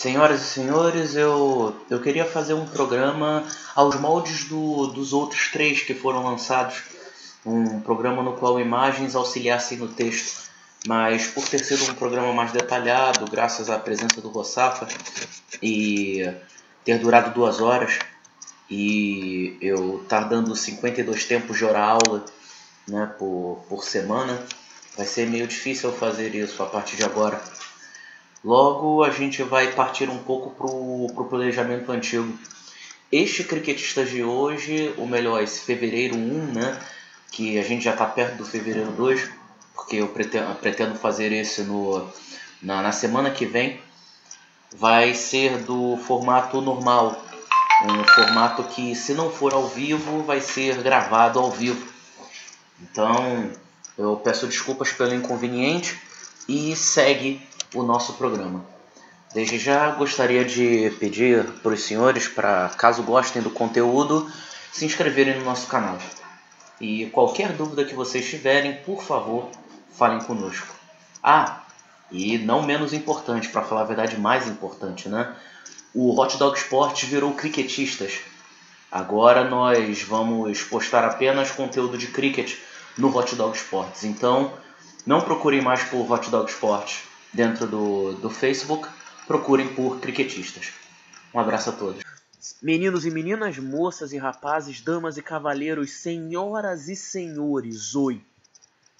Senhoras e senhores, eu queria fazer um programa aos moldes dos outros três que foram lançados. Um programa no qual imagens auxiliassem no texto. Mas por ter sido um programa mais detalhado, graças à presença do Rossafa, e ter durado 2 horas, e eu estar dando 52 tempos de hora-aula, né, por semana, vai ser meio difícil eu fazer isso a partir de agora. Logo, a gente vai partir um pouco pro planejamento antigo. Este Criquetistas de hoje, ou melhor, esse fevereiro 1, né? Que a gente já está perto do fevereiro 2, porque eu pretendo fazer esse na semana que vem. Vai ser do formato normal. Um formato que, se não for ao vivo, vai ser gravado ao vivo. Então, eu peço desculpas pelo inconveniente e segue o nosso programa. Desde já gostaria de pedir para os senhores, para caso gostem do conteúdo, se inscreverem no nosso canal. E qualquer dúvida que vocês tiverem, por favor, falem conosco. E não menos importante, para falar a verdade, mais importante, né? O Hot Dog Sports virou Criquetistas. Agora nós vamos postar apenas conteúdo de cricket no Hot Dog Sports. Então, não procurem mais por Hot Dog Sports dentro do Facebook, procurem por Criquetistas. Um abraço a todos. Meninos e meninas, moças e rapazes, damas e cavaleiros, senhoras e senhores, oi!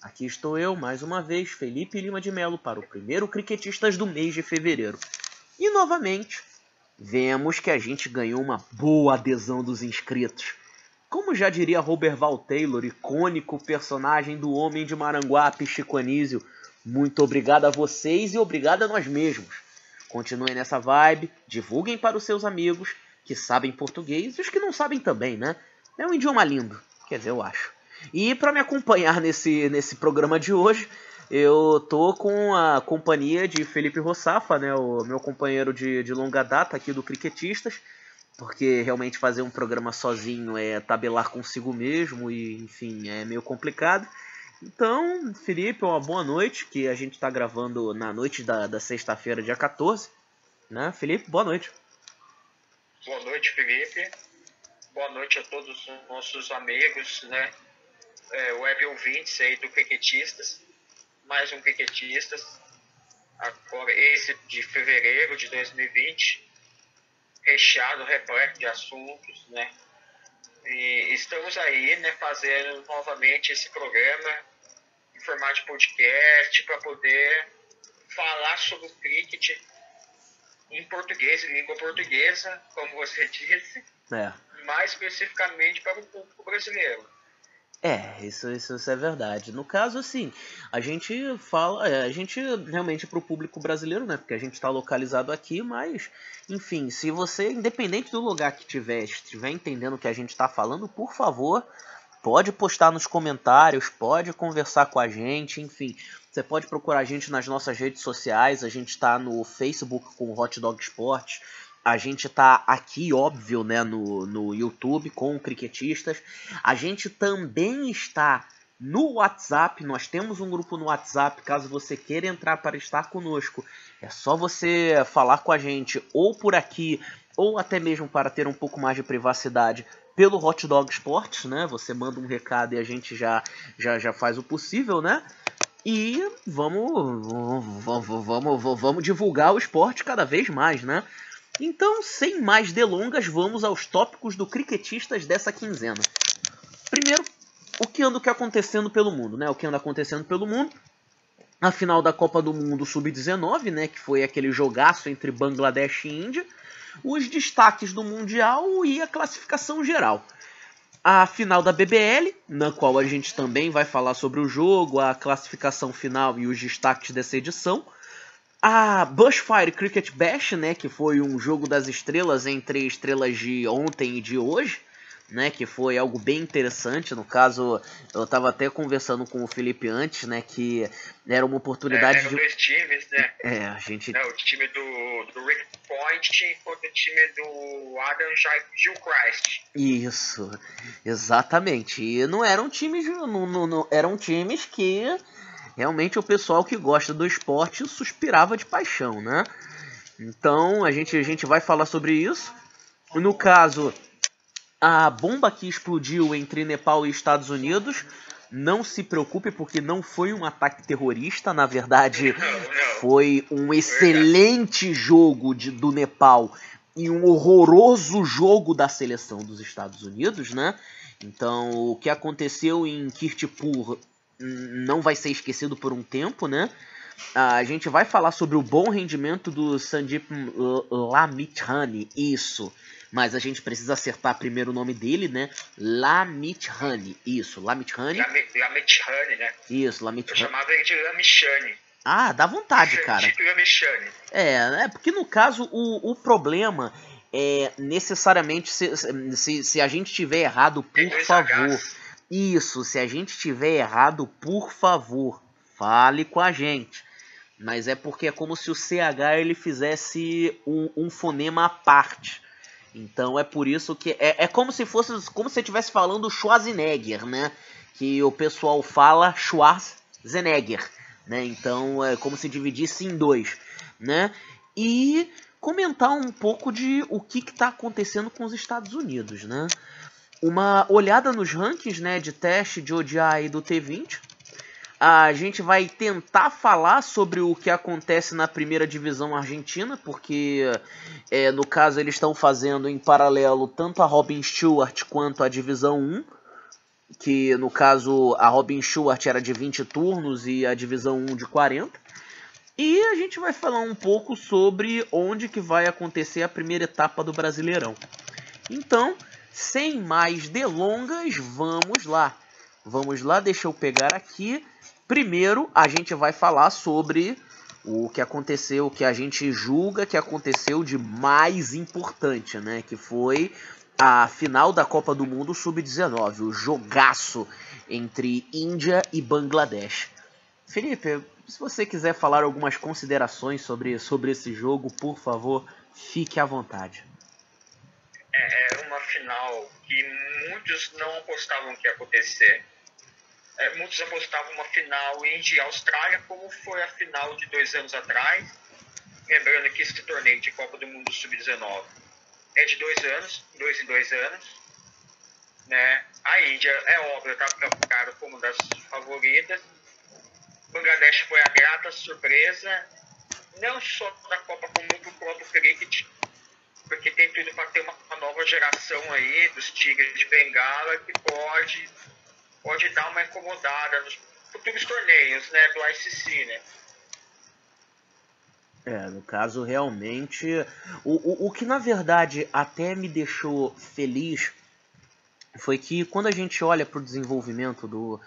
Aqui estou eu, mais uma vez, Felipe Lima de Melo, para o primeiro Criquetistas do mês de fevereiro. E novamente, vemos que a gente ganhou uma boa adesão dos inscritos. Como já diria Robert Val Taylor, icônico personagem do Homem de Maranguape, Chico Anísio, muito obrigado a vocês e obrigado a nós mesmos. Continuem nessa vibe, divulguem para os seus amigos que sabem português e os que não sabem também, né? É um idioma lindo, quer dizer, eu acho. E para me acompanhar nesse programa de hoje, eu tô com a companhia de Felipe Rossafa, né? O meu companheiro de longa data aqui do Criquetistas, porque realmente fazer um programa sozinho é tabelar consigo mesmo e, enfim, é meio complicado. Então, Felipe, uma boa noite, que a gente está gravando na noite da sexta-feira, dia 14, né? Felipe, boa noite. Boa noite, Felipe. Boa noite a todos os nossos amigos, né? Web ouvintes aí do Criquetistas. Mais um Criquetistas. Agora, esse de fevereiro de 2020. Recheado, repleto de assuntos, né? E estamos aí, né, fazendo novamente esse programa em formato de podcast para poder falar sobre o cricket em português, em língua portuguesa, como você disse, mais especificamente para o público brasileiro. Isso é verdade. No caso, assim, a gente fala, a gente realmente para o público brasileiro, né? Porque a gente está localizado aqui, mas, enfim, se você, independente do lugar que estiver entendendo o que a gente está falando, por favor, pode postar nos comentários, pode conversar com a gente, enfim. Você pode procurar a gente nas nossas redes sociais, a gente está no Facebook com o Hot Dog Sports. A gente tá aqui, óbvio, né, no YouTube com o Criquetistas. A gente também está no WhatsApp. Nós temos um grupo no WhatsApp, caso você queira entrar para estar conosco. É só você falar com a gente ou por aqui, ou até mesmo para ter um pouco mais de privacidade pelo Hot Dog Sports, né? Você manda um recado e a gente já faz o possível, né? E vamos divulgar o esporte cada vez mais, né? Então, sem mais delongas, vamos aos tópicos do Criquetistas dessa quinzena. Primeiro, o que anda acontecendo pelo mundo, né? O que anda acontecendo pelo mundo, a final da Copa do Mundo Sub-19, né? Que foi aquele jogaço entre Bangladesh e Índia, os destaques do Mundial e a classificação geral. A final da BBL, na qual a gente também vai falar sobre o jogo, a classificação final e os destaques dessa edição. A Bushfire Cricket Bash, né, que foi um jogo das estrelas entre estrelas de ontem e de hoje, né, que foi algo bem interessante. No caso, eu estava até conversando com o Felipe antes, né, que era uma oportunidade eram dois times, né? A gente... o time do Rick Point contra o time do Adam Gilchrist. Isso, exatamente. E não eram times, eram times que realmente o pessoal que gosta do esporte suspirava de paixão, né? Então a gente vai falar sobre isso. No caso, a bomba que explodiu entre Nepal e Estados Unidos, não se preocupe porque não foi um ataque terrorista, na verdade foi um excelente jogo do Nepal e um horroroso jogo da seleção dos Estados Unidos, né? Então o que aconteceu em Kirtipur não vai ser esquecido por um tempo, né? A gente vai falar sobre o bom rendimento do Sandeep Lamichhane, isso. Mas a gente precisa acertar primeiro o nome dele, né? Lamichhane, isso, Lamichhane. Lamichhane, né? Isso, Lamichhane. Eu chamava ele de Lamichhane. Ah, dá vontade, cara. Tipo Lamichhane. É porque no caso o problema é necessariamente se a gente tiver errado, por favor. Isso, se a gente tiver errado, por favor, fale com a gente. Mas é porque é como se o CH ele fizesse um fonema à parte. Então é por isso que é como se fosse como se você estivesse falando Schwarzenegger, né? Que o pessoal fala Schwarzenegger, né? Então é como se dividisse em dois, né? E comentar um pouco de o que está acontecendo com os Estados Unidos, né? Uma olhada nos rankings, né, de teste de ODI do T20. A gente vai tentar falar sobre o que acontece na primeira divisão argentina, porque no caso eles estão fazendo em paralelo tanto a Robin Stewart quanto a divisão 1, que no caso a Robin Stewart era de 20 turnos e a divisão 1 de 40. E a gente vai falar um pouco sobre onde que vai acontecer a primeira etapa do Brasileirão. Então, sem mais delongas, vamos lá. Vamos lá, deixa eu pegar aqui. Primeiro, a gente vai falar sobre o que aconteceu, o que a gente julga que aconteceu de mais importante, né? Que foi a final da Copa do Mundo Sub-19, o jogaço entre Índia e Bangladesh. Felipe, se você quiser falar algumas considerações sobre esse jogo, por favor, fique à vontade. É uma final que muitos não apostavam que ia acontecer. Muitos apostavam uma final Índia e Austrália, como foi a final de 2 anos atrás. Lembrando que esse torneio de Copa do Mundo Sub-19 é de 2 anos, 2 em 2 anos. Né? A Índia, é óbvio, está classificada como uma das favoritas. Bangladesh foi a grata surpresa, não só da Copa como do próprio cricket, porque tem tudo para ter uma nova geração aí dos Tigres de Bengala que pode dar uma incomodada nos futuros torneios, né, do ICC, né? No caso, realmente, o que na verdade até me deixou feliz foi que quando a gente olha para o desenvolvimento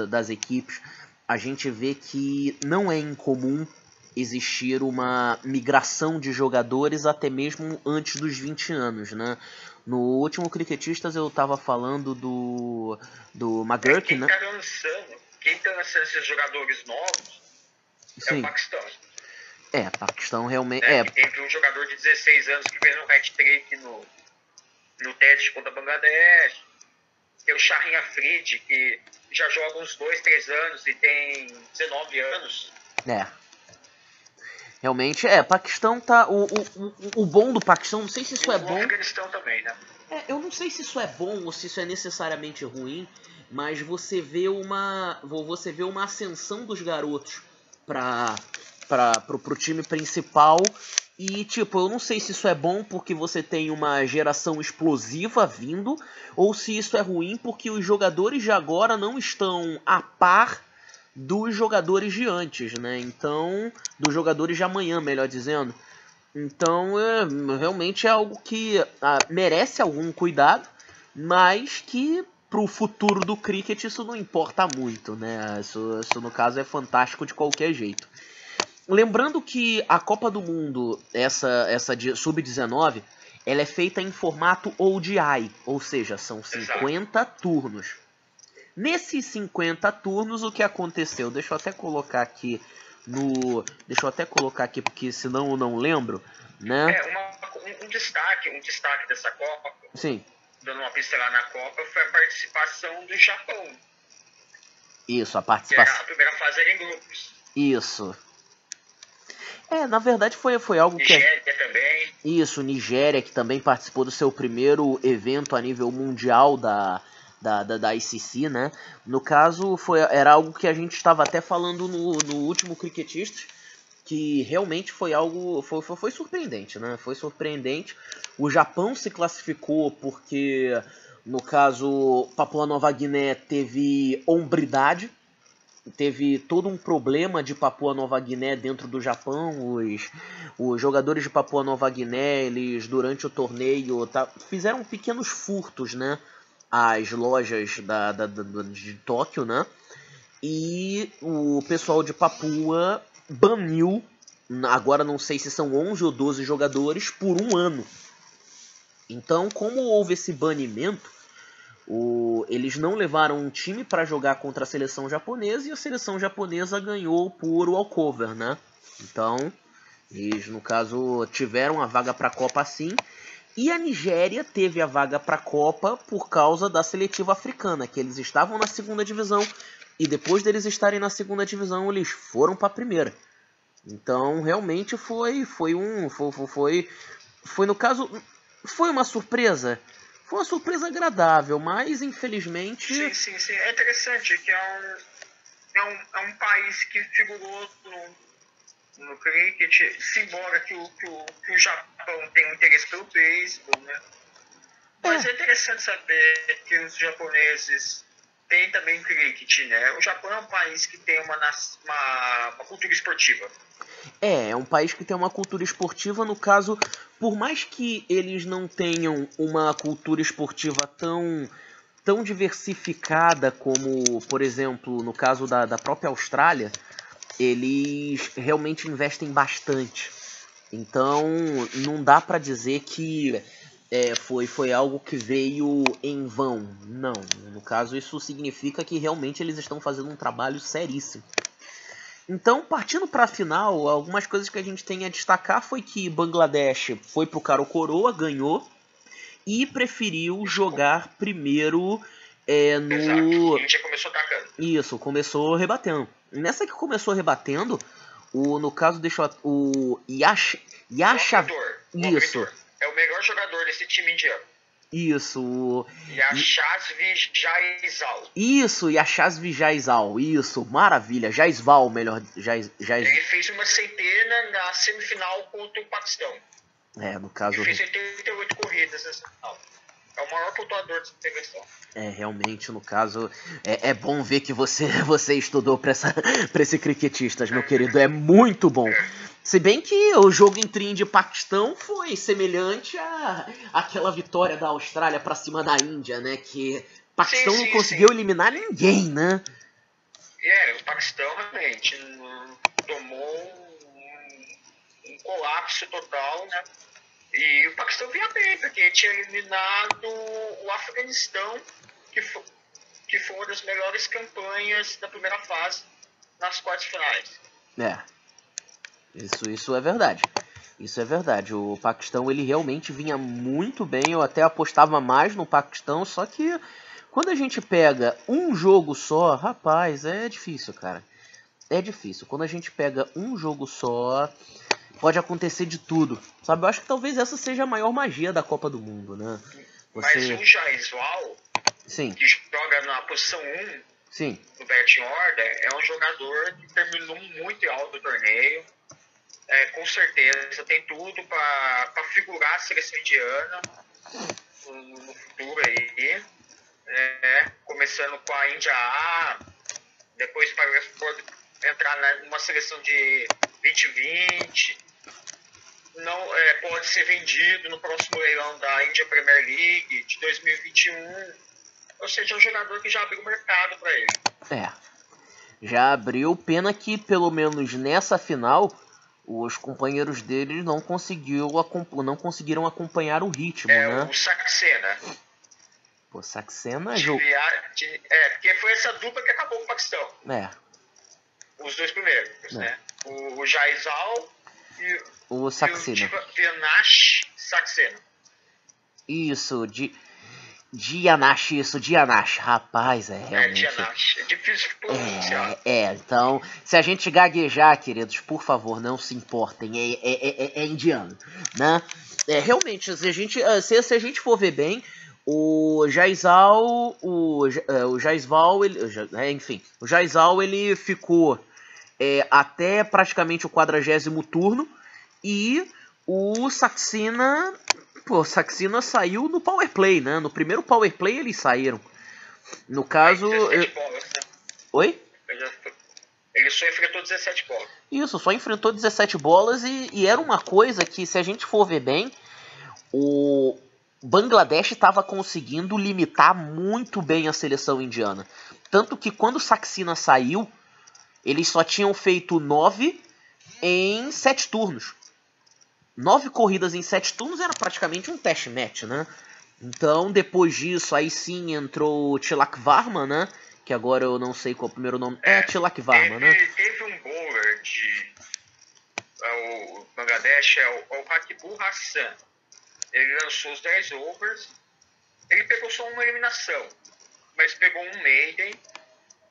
das equipes, a gente vê que não é incomum existir uma migração de jogadores até mesmo antes dos 20 anos, né? No último Cricketistas eu estava falando do McGurk, né? Quem tá lançando esses jogadores novos é o Paquistão. Paquistão realmente... Teve um jogador de 16 anos que fez um hat-trick no teste contra Bangladesh. Tem o Shaheen Afridi, que já joga uns 2, 3 anos e tem 19 anos. Realmente, Paquistão tá... O bom do Paquistão, não sei se isso é bom... O Afeganistão também, né? Eu não sei se isso é bom ou se isso é necessariamente ruim, mas você vê uma ascensão dos garotos pro time principal. E, eu não sei se isso é bom porque você tem uma geração explosiva vindo, ou se isso é ruim porque os jogadores de agora não estão a par dos jogadores de antes, né? Então, dos jogadores de amanhã, melhor dizendo. Então, realmente é algo que merece algum cuidado, mas que pro futuro do cricket isso não importa muito, né? Isso no caso é fantástico de qualquer jeito. Lembrando que a Copa do Mundo, essa de Sub-19, ela é feita em formato ODI, ou seja, são 50 turnos. Nesses 50 turnos, o que aconteceu? Deixa eu até colocar aqui porque senão eu não lembro, né? Um destaque dessa Copa, sim, dando uma pincelada na Copa, foi a participação do Japão. Isso, a participação. Que a primeira fase era em grupos. Isso. Na verdade foi algo que... Nigéria também. Isso, Nigéria, que também participou do seu primeiro evento a nível mundial da ICC, né? No caso, era algo que a gente estava até falando no último Cricketistas, que realmente foi algo... Foi surpreendente, né? Foi surpreendente. O Japão se classificou porque, no caso, Papua Nova Guiné teve hombridade. Teve todo um problema de Papua Nova Guiné dentro do Japão. Os jogadores de Papua Nova Guiné, eles durante o torneio fizeram pequenos furtos, né, às lojas de Tóquio, né, e o pessoal de Papua baniu, agora não sei se são 11 ou 12 jogadores, por um ano. Então, como houve esse banimento, eles não levaram um time para jogar contra a seleção japonesa, e a seleção japonesa ganhou por walkover, né? Então, eles, no caso, tiveram a vaga para a Copa sim, e a Nigéria teve a vaga para a Copa por causa da seletiva africana, que eles estavam na segunda divisão, e depois deles estarem na segunda divisão, eles foram para a primeira. Então, realmente foi no caso, foi uma surpresa. Foi uma surpresa agradável, mas infelizmente... Sim. É interessante que é um país que figurou no cricket, embora que o Japão tenha um interesse pelo beisebol, né? Mas é interessante saber que os japoneses têm também cricket, né? O Japão é um país que tem uma cultura esportiva. É um país que tem uma cultura esportiva, no caso, por mais que eles não tenham uma cultura esportiva tão diversificada como, por exemplo, no caso da própria Austrália, eles realmente investem bastante. Então, não dá pra dizer que foi algo que veio em vão. Não, no caso, isso significa que realmente eles estão fazendo um trabalho seríssimo. Então, partindo para a final, algumas coisas que a gente tem a destacar foi que Bangladesh foi pro Caro Coroa, ganhou, e preferiu jogar primeiro no... Exato, a gente já começou atacando. Isso, começou rebatendo. Nessa que começou rebatendo, no caso, o Yasha... Isso. É o melhor jogador desse time indiano. Isso. Yashasvi Jaisal. Isso, Yashasvi Jaisal. Isso, maravilha. Jaisval, melhor. Ele fez uma centena na semifinal contra o Paquistão. No caso... Ele fez 88 corridas nessa final. É o maior pontuador dessa seleção. Realmente, no caso, é bom ver que você estudou pra esse Cricketistas, meu querido. É muito bom. Se bem que o jogo entre Índia e Paquistão foi semelhante àquela vitória da Austrália pra cima da Índia, né? Que Paquistão não conseguiu eliminar ninguém, né? O Paquistão realmente tomou um colapso total, né? E o Paquistão vinha bem, porque tinha eliminado o Afeganistão, que foi uma das melhores campanhas da primeira fase nas quartas finais. Isso é verdade. Isso é verdade. O Paquistão, ele realmente vinha muito bem. Eu até apostava mais no Paquistão, só que quando a gente pega um jogo só, rapaz, é difícil, cara. É difícil. Quando a gente pega um jogo só, pode acontecer de tudo. Sabe, eu acho que talvez essa seja a maior magia da Copa do Mundo, né? Mas o Jaiswal, que joga na posição 1 do batting order, é um jogador que terminou muito alto o torneio. Com certeza tem tudo para figurar a seleção indiana no futuro aí. Começando com a Índia A, depois pode entrar numa seleção de 2020. Não, pode ser vendido no próximo leilão da India Premier League de 2021. Ou seja, é um jogador que já abriu o mercado para ele. Já abriu. Pena que, pelo menos nessa final, os companheiros deles não conseguiram acompanhar o ritmo, né? O Saxena. Pô, Saxena... porque foi essa dupla que acabou com o Paquistão. Os dois primeiros, né? O Jaisal e o Saxena. Vinash Saxena. Isso, Dianash, isso, Dianash. Rapaz, realmente... Dianash. É difícil de pronunciar. Então, se a gente gaguejar, queridos, por favor, não se importem, é indiano, né? Realmente, se a gente for ver bem, o Jaisal, o Jaisval, o Jaisal, ele ficou até praticamente o 40º turno, e o Saxina... Pô, Saxina saiu no Power Play, né? No primeiro Power Play eles saíram. No caso... 17 bolas, né? Oi? Ele só enfrentou 17 bolas. Isso, só enfrentou 17 bolas e era uma coisa que, se a gente for ver bem, o Bangladesh estava conseguindo limitar muito bem a seleção indiana. Tanto que quando Saxina saiu, eles só tinham feito 9 em 7 turnos. 9 corridas em 7 turnos era praticamente um test match, né? Então, depois disso, aí sim entrou o Tilak Varma, né? Que agora eu não sei qual é o primeiro nome. Tilak Varma, né? Teve um bowler o Bangladesh, o Rakibul Hassan. Ele lançou os 10 overs. Ele pegou só uma eliminação, mas pegou um maiden,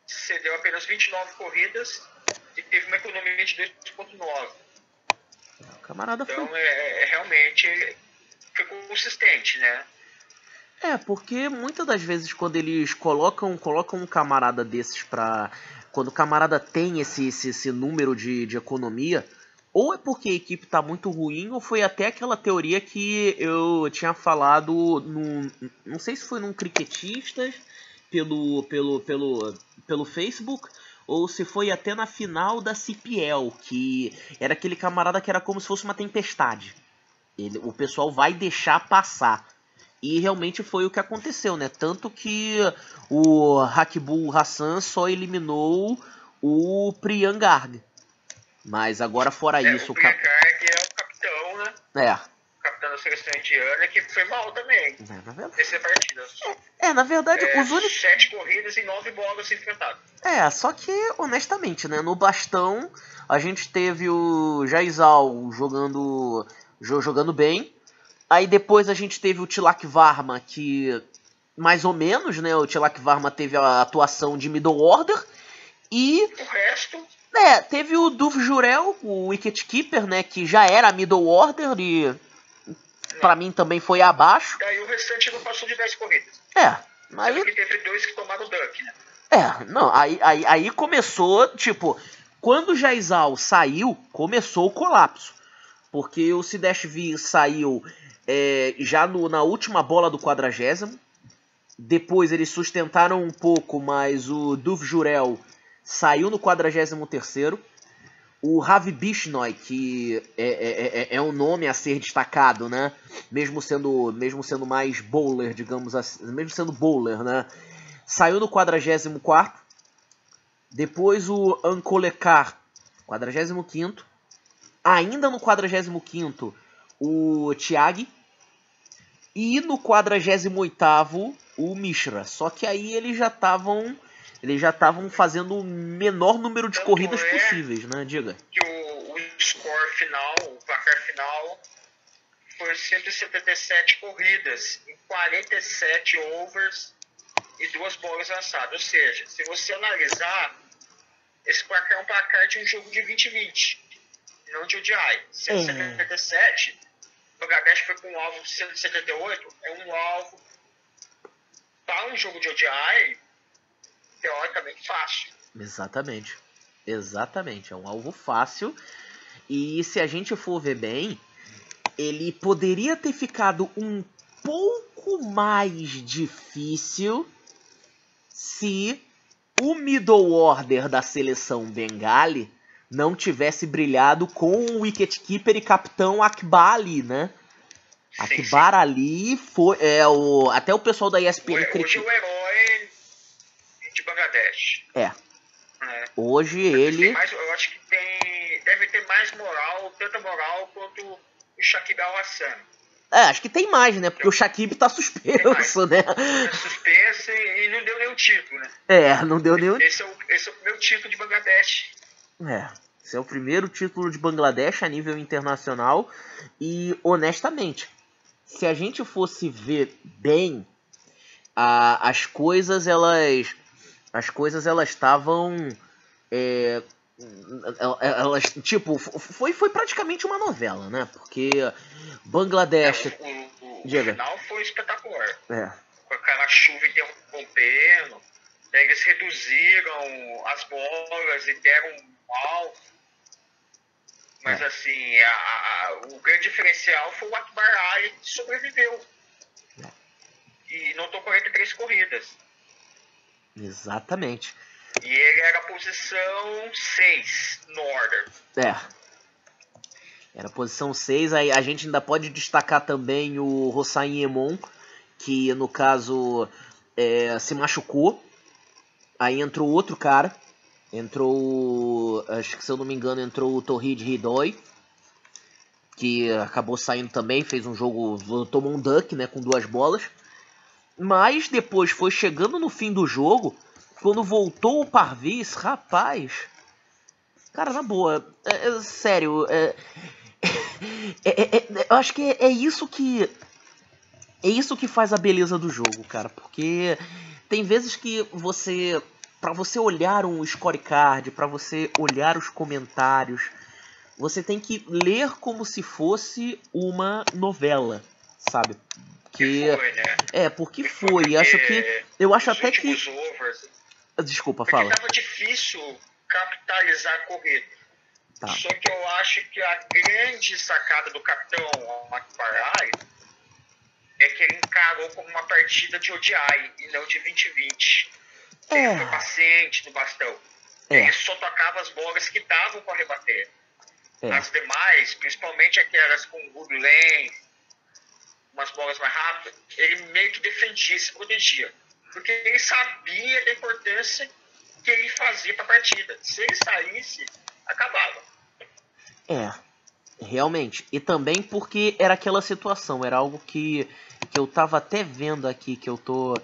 cedeu apenas 29 corridas e teve uma economia de 2.9. Camarada então, foi... realmente foi consistente, né? Porque muitas das vezes quando eles colocam um camarada desses pra... Quando o camarada tem esse número de economia, ou é porque a equipe tá muito ruim, ou foi até aquela teoria que eu tinha falado não sei se foi num Cricketistas pelo Facebook, ou se foi até na final da CPL, que era aquele camarada que era como se fosse uma tempestade. O pessoal vai deixar passar. E realmente foi o que aconteceu, né? Tanto que o Rakibul Hassan só eliminou o Priyan Garg. Mas agora fora isso... O Priyan Garg é o capitão, né? O capitão da seleção indiana, que foi mal também. Nessa partida. Na verdade, os únicos... 7 corridas e 9 bolas enfrentadas. Só que, honestamente, né? No bastão, a gente teve o Jaisal jogando bem. Aí depois a gente teve o Tilak Varma, que mais ou menos, né? O Tilak Varma teve a atuação de middle order. E o resto... teve o Duv Jurel, o wicketkeeper, né? Que já era middle order e pra mim também foi abaixo. Daí o restante não passou de 10 corridas. Aí... que teve 2 que tomaram o duck, né? Aí começou, tipo... Quando o Jaisal saiu, começou o colapso. Porque o Sidesh V saiu... já na última bola do 40º. Depois eles sustentaram um pouco, mas o Duv Jurel saiu no 43º. O Ravi Bishnoi, que é um nome a ser destacado, né? Mesmo sendo mais bowler, digamos assim, mesmo sendo bowler, né? Saiu no 44º. Depois o Ankolekar, 45º. Ainda no 45º, o Tyagi. E no 48º, o Mishra. Só que aí eles já estavam fazendo o menor número de corridas possíveis, né? Diga. Que o score final, o placar final, foi 177 corridas em 47 overs e 2 bolas lançadas. Ou seja, se você analisar, esse placar é um placar de um jogo de 20-20, não de ODI. 177, o Bangladesh foi com um alvo de 178, é um alvo para um jogo de ODI teoricamente fácil. Exatamente, é um alvo fácil. E se a gente for ver bem, ele poderia ter ficado um pouco mais difícil se o middle order da seleção bengali não tivesse brilhado com o wicketkeeper e capitão Akbar Ali, né? Akbar Ali foi... até o pessoal da ESPN criticou. Hoje o herói de Bangladesh. Hoje ele... eu acho que deve ter mais moral, tanta moral quanto o Shakib Al-Hassan. Acho que tem mais, né? Porque o Shakib tá suspenso, né? Tá suspenso e não deu nenhum título, né? Não deu nenhum... Esse é o primeiro título de Bangladesh. Esse é o primeiro título de Bangladesh a nível internacional. E, honestamente, se a gente fosse ver bem, as coisas elas estavam elas tipo foi praticamente uma novela, né? Porque Bangladesh, O diga. final foi espetacular. É. Com aquela chuva interrompendo, daí eles reduziram as bolas e deram mal. Mas assim, o grande diferencial foi o Akbar Ali, que sobreviveu. E notou 43 corridas. Exatamente. E ele era a posição 6 no order. Era a posição 6. Aí a gente ainda pode destacar também o Hossein Emon, que no caso se machucou. Aí entrou outro cara. Acho que se eu não me engano, entrou o Torrid Hidoi, que acabou saindo também, fez um jogo, tomou um duck, né, com 2 bolas. Mas depois foi chegando no fim do jogo, quando voltou o Parviz, rapaz, cara, na boa, sério, eu acho que é isso que faz a beleza do jogo, cara, porque tem vezes que pra você olhar um scorecard, pra você olhar os comentários, você tem que ler como se fosse uma novela, sabe? Que foi, né? Porque foi. Eu acho até que... Overs, desculpa, porque fala. Tava difícil capitalizar a corrida. Tá. Só que eu acho que a grande sacada do capitão Akbar Ali é que ele encarou como uma partida de ODI e não de 20-20. Ele foi paciente no bastão. Ele só tocava as bolas que davam para rebater. As demais, principalmente aquelas com good lane, umas bolas mais rápidas, ele meio que defendia, se protegia. Porque ele sabia da importância que ele fazia para a partida. Se ele saísse, acabava. Realmente. E também porque era aquela situação, era algo que eu tava até vendo aqui, que eu tô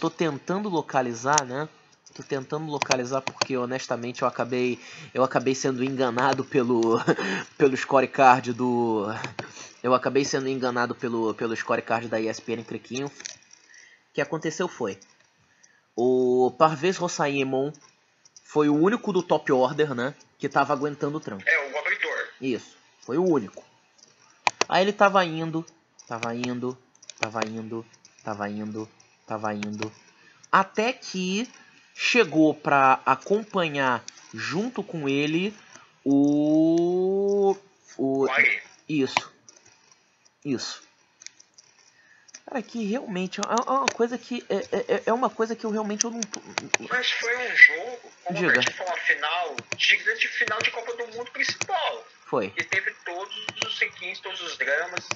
tentando localizar, né? Tô tentando localizar porque, honestamente, eu acabei sendo enganado pelo scorecard do... Eu acabei sendo enganado pelo scorecard da ESPN Criquinho. O que aconteceu foi... O Parvez Hossein Emon foi o único do top order, né? Que tava aguentando o tranco. O abridor. Isso, foi o único. Aí ele tava indo. Até que chegou pra acompanhar junto com ele o... Isso. Cara, que realmente é uma coisa que eu realmente eu não tô... Mas foi um jogo, como Diga. a gente falou, de final de Copa do Mundo principal. Foi. E teve todos os requintes, todos os dramas.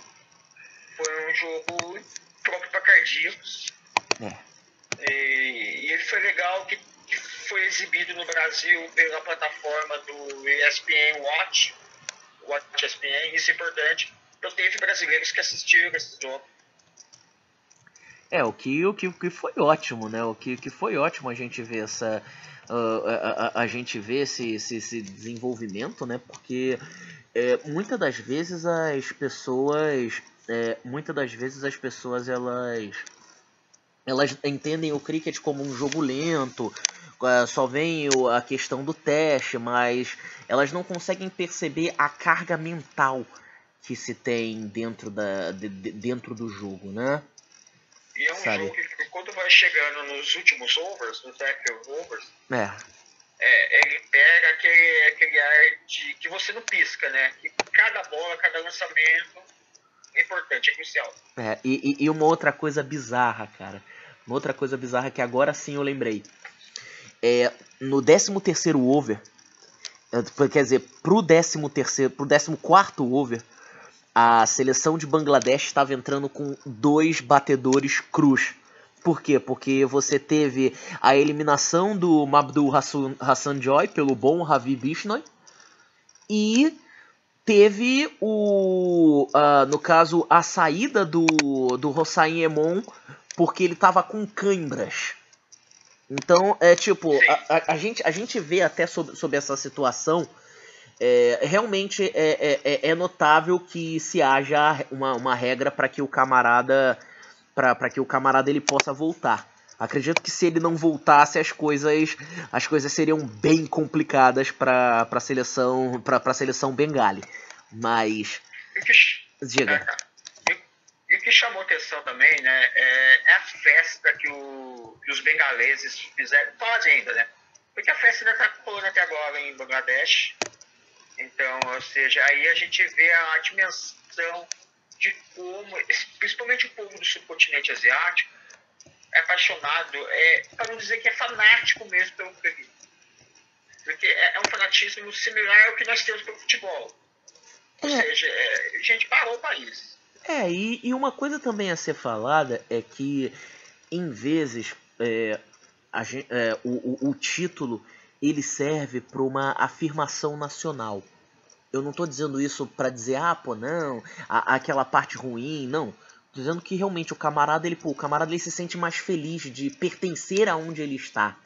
Foi um jogo próprio para cardíacos. E ele foi legal que foi exibido no Brasil pela plataforma do ESPN Watch ESPN, isso é importante. Então teve brasileiros que assistiram esse jogo. O que foi ótimo, né? O que foi ótimo a gente ver a gente ver esse desenvolvimento, né? Porque muitas das vezes as pessoas elas entendem o cricket como um jogo lento, só vem a questão do teste, mas elas não conseguem perceber a carga mental que se tem dentro do jogo, né? E é um jogo que quando vai chegando nos últimos overs, nos active overs, ele pega aquele ar de que você não pisca, né? Que cada bola, cada lançamento é importante, é crucial. E uma outra coisa bizarra, cara. Uma outra coisa bizarra que agora sim eu lembrei. No 13º over, quer dizer, pro 14º over, a seleção de Bangladesh estava entrando com 2 batedores crus. Por quê? Porque você teve a eliminação do Mabdul Hassan Joy pelo bom Ravi Bishnoi. E teve no caso, a saída do Hossein Emon porque ele estava com cãibras. Então, a gente vê até sobre essa situação. Realmente é notável que se haja uma regra para que o camarada para que o camarada ele possa voltar. Acredito que se ele não voltasse, as coisas seriam bem complicadas para a seleção bengali. Mas diga. E o que chamou atenção também, né, é a festa que os bengaleses fizeram, fazem ainda, né? Porque a festa ainda está rolando até agora em Bangladesh. Então, ou seja, aí a gente vê a dimensão de como, principalmente o povo do subcontinente asiático, é apaixonado, para não dizer que é fanático mesmo pelo cricket. Porque é um fanatismo similar ao que nós temos pelo futebol. Ou seja, a gente parou o país. E uma coisa também a ser falada é que, em vezes, o título ele serve para uma afirmação nacional. Eu não estou dizendo isso para dizer, não, aquela parte ruim, não. Tô dizendo que realmente o camarada ele se sente mais feliz de pertencer aonde ele está.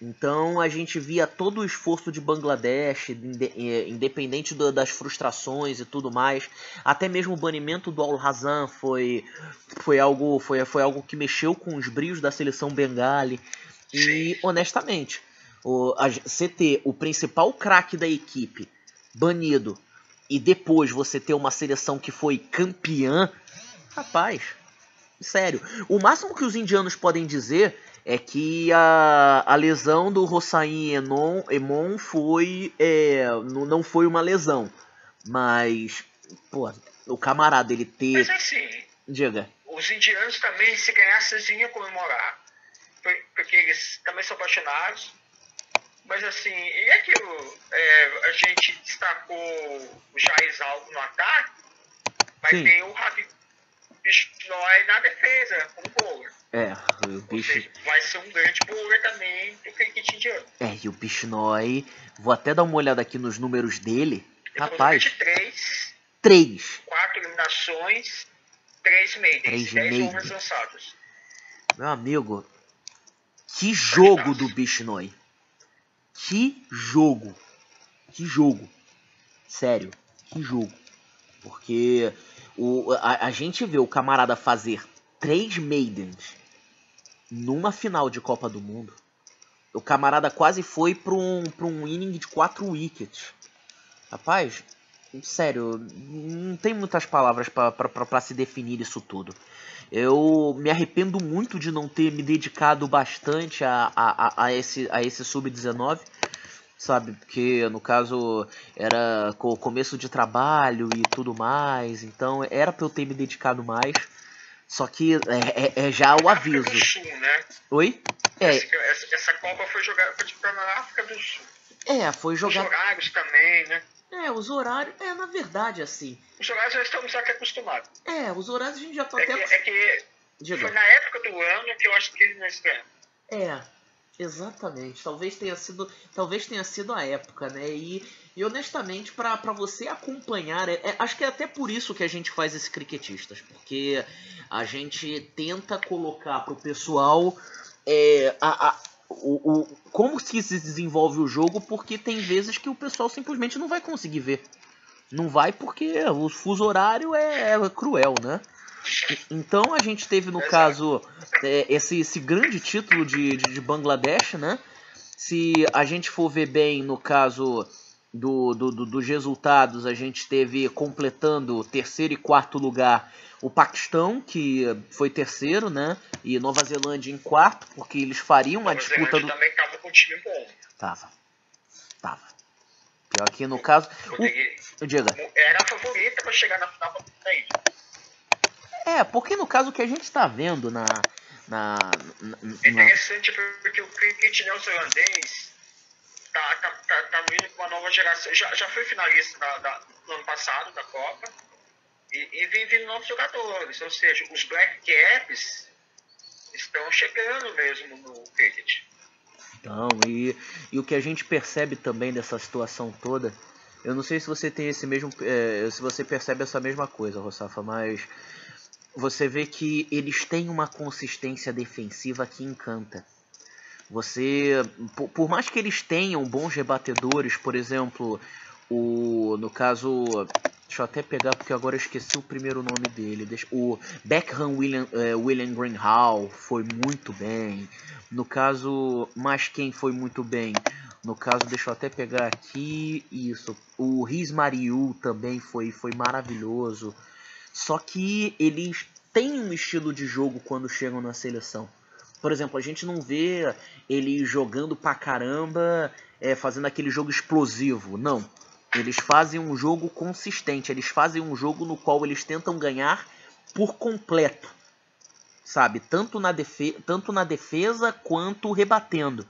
Então a gente via todo o esforço de Bangladesh, independente das frustrações e tudo mais. Até mesmo o banimento do Al-Hassan foi algo que mexeu com os brios da seleção bengali. E honestamente, você ter o principal craque da equipe banido e depois você ter uma seleção que foi campeã, rapaz, sério. O máximo que os indianos podem dizer é que a lesão do Hossain Emon não foi uma lesão. Mas, o camarada ele ter... Mas assim, diga. Os indianos também, se ganhassem, eles iam comemorar. Porque eles também são apaixonados. Mas assim, e aquilo, a gente destacou o Jair Aldo no ataque, mas tem o Ravi Bishnoi na defesa, como bowler. O bicho... vai ser um grande bowler também do cricket indiano. E o Bishnoi, vou até dar uma olhada aqui nos números dele. Rapaz, 4 eliminações, 3 maidens, 10 homens lançados. Meu amigo, que jogo do Bishnoi. Que jogo. Sério, que jogo. Porque a gente vê o camarada fazer 3 maidens numa final de Copa do Mundo. O camarada quase foi para um inning de 4 wickets. Rapaz, sério, não tem muitas palavras para se definir isso tudo. Eu me arrependo muito de não ter me dedicado bastante a esse Sub-19, sabe? Porque, no caso, era o começo de trabalho e tudo mais, então era para eu ter me dedicado mais. Só que já o aviso. Do Sul, né? Oi? Essa Copa foi jogada na África do Sul. Foi jogada... Os horários também, né? Os horários... na verdade, assim... Os horários já estamos aqui acostumados. Os horários a gente já tá até... foi na época do ano que eu acho que eles não estranham. Exatamente. Talvez tenha sido a época, né? E honestamente, para você acompanhar... acho que é até por isso que a gente faz esse Criquetistas. Porque a gente tenta colocar pro pessoal... como que se desenvolve o jogo, porque tem vezes que o pessoal simplesmente não vai conseguir ver. Não vai porque o fuso horário é cruel, né? Então a gente teve, no caso, esse grande título de Bangladesh, né? Se a gente for ver bem, no caso dos resultados, a gente teve completando terceiro e quarto lugar o Paquistão, que foi terceiro, né? E Nova Zelândia em quarto, porque eles fariam a disputa do... também estava com um time bom. Tava. Pior que no caso... Diga. Era a favorita para chegar na final da ilha. Porque no caso o que a gente está vendo É interessante porque o cricket neozelandês tá vindo com uma nova geração. Já foi finalista no ano passado da Copa. E vem vindo novos jogadores. Ou seja, os Black Caps estão chegando mesmo no cricket. Então, e o que a gente percebe também dessa situação toda, eu não sei se você tem esse mesmo, se você percebe essa mesma coisa, Rossafa, mas você vê que eles têm uma consistência defensiva que encanta. Por mais que eles tenham bons rebatedores, por exemplo, no caso, deixa Deixa eu até pegar, porque agora eu esqueci o primeiro nome dele. O Beckham William Greenhall foi muito bem. No caso, mas quem foi muito bem? No caso, deixa eu até pegar aqui. Isso. O Riz Mariu também foi maravilhoso. Só que eles têm um estilo de jogo quando chegam na seleção. Por exemplo, a gente não vê eles jogando pra caramba, fazendo aquele jogo explosivo. Não. Eles fazem um jogo consistente. Eles fazem um jogo no qual eles tentam ganhar por completo. Sabe? Tanto na defesa quanto rebatendo.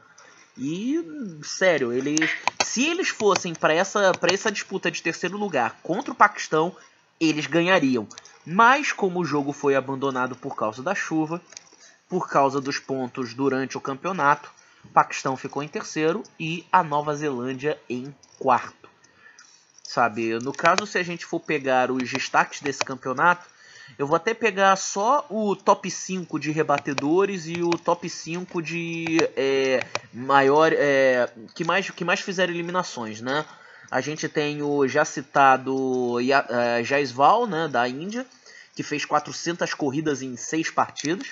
E, sério, se eles fossem para essa disputa de terceiro lugar contra o Paquistão, eles ganhariam. Mas, como o jogo foi abandonado por causa da chuva, por causa dos pontos durante o campeonato, o Paquistão ficou em terceiro e a Nova Zelândia em quarto. Sabe, no caso, se a gente for pegar os destaques desse campeonato, eu vou até pegar só o top 5 de rebatedores e o top 5 de que mais fizeram eliminações, né? A gente tem o já citado Jaiswal, né, da Índia, que fez 400 corridas em 6 partidas.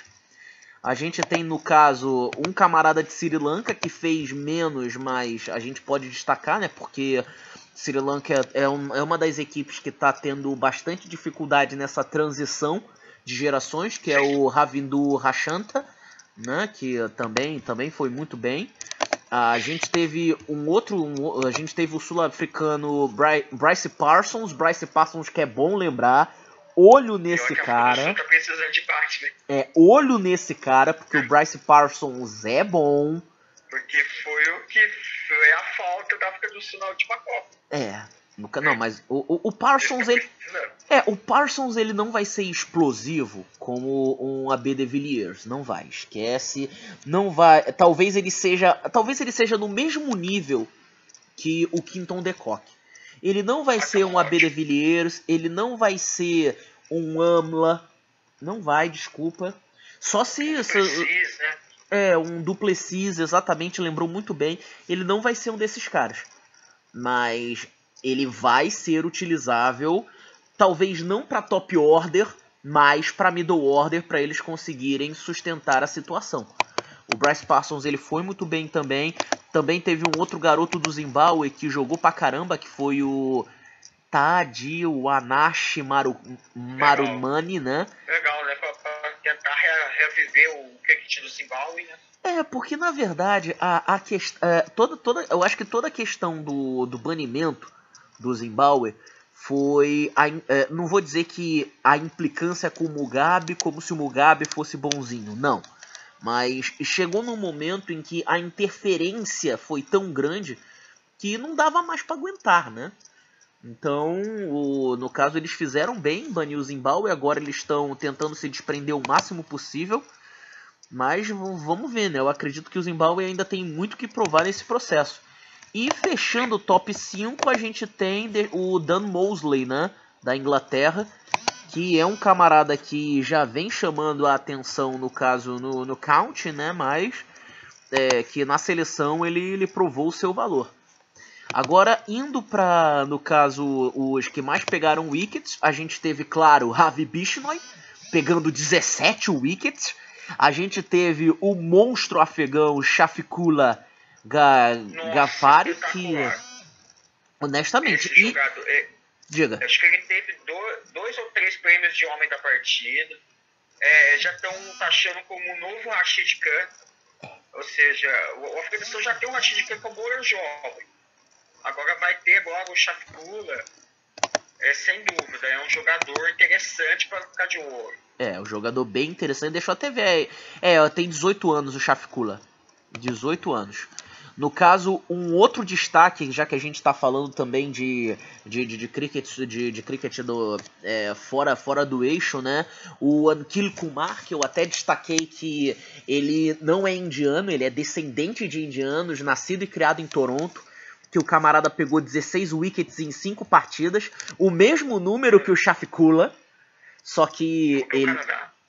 A gente tem, no caso, um camarada de Sri Lanka que fez menos, mas a gente pode destacar, né, porque Sri Lanka é uma das equipes que está tendo bastante dificuldade nessa transição de gerações, que é o Ravindu Rachanta, né, que também foi muito bem. A gente teve a gente teve o sul-africano Bryce Parsons, que é bom lembrar. Olho nesse cara. Olho nesse cara, porque o Bryce Parsons é bom. Porque foi o que foi a falta da África do Sul na última Copa. Não, mas o Parsons o Parsons ele não vai ser explosivo como um AB de Villiers, não vai, esquece, não vai, talvez ele seja no mesmo nível que o Quinton de Kock. Ele não vai ser um AB de Villiers, ele não vai ser um Amla, não vai, desculpa. Só se um Duplessis, exatamente, lembrou muito bem. Ele não vai ser um desses caras. Mas ele vai ser utilizável, talvez não para top order, mas para middle order, para eles conseguirem sustentar a situação. O Bryce Parsons ele foi muito bem também. Também teve um outro garoto do Zimbábue que jogou pra caramba, que foi o Tadi Wanashi Marumani, né? Legal, né? Pra tentar reviver o cricket do Zimbábue, né? Porque na verdade eu acho que toda a questão do banimento do Zimbábue foi, não vou dizer que a implicância com o Mugabe como se o Mugabe fosse bonzinho, não. Mas chegou num momento em que a interferência foi tão grande que não dava mais para aguentar, né? Então, no caso, eles fizeram bem, banir o Zimbábue, agora eles estão tentando se desprender o máximo possível. Mas vamos ver, né? Eu acredito que o Zimbábue ainda tem muito que provar nesse processo. E fechando o top 5, a gente tem o Dan Mosley, né? Da Inglaterra, que é um camarada que já vem chamando a atenção, no caso, no county, né? Mas que na seleção ele provou o seu valor. Agora, indo para, no caso, os que mais pegaram wickets, a gente teve, claro, Ravi Bishnoi, pegando 17 wickets. A gente teve o monstro afegão Shafiqullah Ghaffari, que, honestamente... Diga. Acho que ele teve 2 ou 3 prêmios de homem da partida. Já estão taxando como o novo Rashid Khan. Ou seja, o Afeganistão já tem um Rashid Khan como bowler jovem. Agora vai ter agora o Shafiqullah. Sem dúvida, é um jogador interessante para ficar de olho. Um jogador bem interessante. Deixa eu até ver. Tem 18 anos o Shafiqullah. 18 anos. No caso, um outro destaque, já que a gente está falando também de cricket, fora do eixo, né? O Ankil Kumar, que eu até destaquei que ele não é indiano, ele é descendente de indianos, nascido e criado em Toronto. Que o camarada pegou 16 wickets em 5 partidas, o mesmo número que o Shafiqullah, só que ele...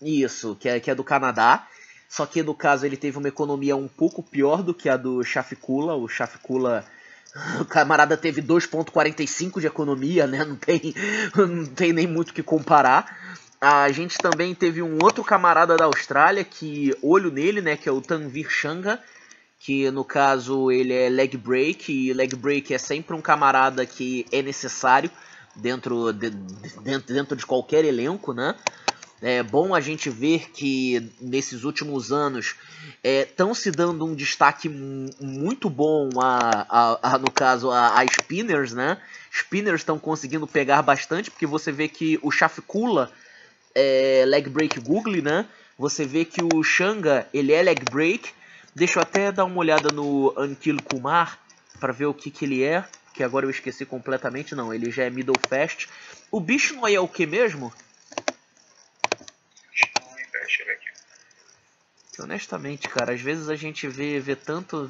Isso, que é do Canadá. Só que no caso ele teve uma economia um pouco pior do que a do Shafiqullah. O Shafiqullah O camarada teve 2,45 de economia, né? Não tem nem muito o que comparar. A gente também teve um outro camarada da Austrália, que olho nele, né? Que é o Tanvir Shanka, que no caso ele é leg break, e leg break é sempre um camarada que é necessário dentro de qualquer elenco, né? É bom a gente ver que nesses últimos anos estão se dando um destaque muito bom no caso a spinners, né? Spinners estão conseguindo pegar bastante, porque você vê que o Shafkula é leg break googly, né? Você vê que o Shanga, ele é leg break. Deixa eu até dar uma olhada no Ankil Kumar para ver o que ele é, que agora eu esqueci completamente. Não, ele já é middle fast. O Bishnoi é o que mesmo? Honestamente, cara, às vezes a gente vê tanto...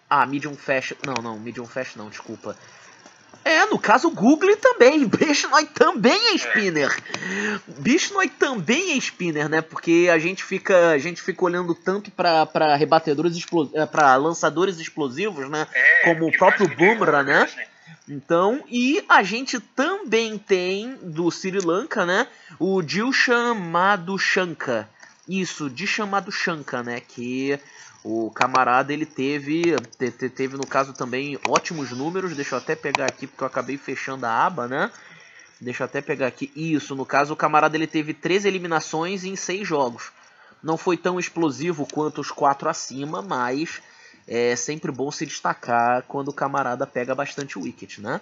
Ah, medium fast... Não, medium fast não, desculpa. No caso o Googly também. Bishnoi também é spinner. Bishnoi também é spinner, né? Porque a gente fica olhando tanto para rebatedores para lançadores explosivos, né? Como o próprio Bumrah, né? Então, e a gente também tem do Sri Lanka, né? O Dilshan Madushanka. Isso, Dilshan Madushanka, né? Que o camarada, ele teve no caso também ótimos números. Deixa eu até pegar aqui, porque eu acabei fechando a aba, né? Deixa eu até pegar aqui. Isso, no caso o camarada, ele teve 3 eliminações em 6 jogos. Não foi tão explosivo quanto os 4 acima, mas é sempre bom se destacar quando o camarada pega bastante wicket, né?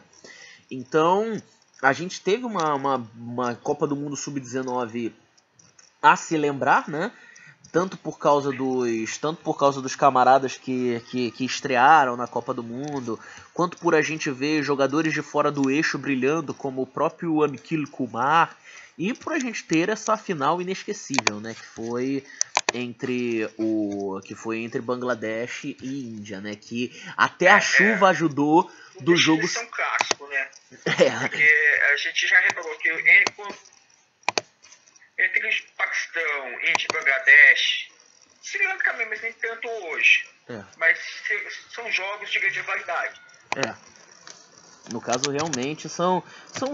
Então, a gente teve uma Copa do Mundo Sub-19 a se lembrar, né? Tanto por causa dos camaradas que estrearam na Copa do Mundo, quanto por a gente ver jogadores de fora do eixo brilhando, como o próprio Ankil Kumar, e por a gente ter essa final inesquecível, né? Que foi entre Bangladesh e Índia, né? Que até a chuva ajudou do jogo. Isso é um clássico, né? Porque a gente já reparou que entre o Paquistão, Índia e Bangladesh, Sri Lanka mesmo, mas nem tanto hoje. Mas são jogos de grande rivalidade. No caso, realmente, são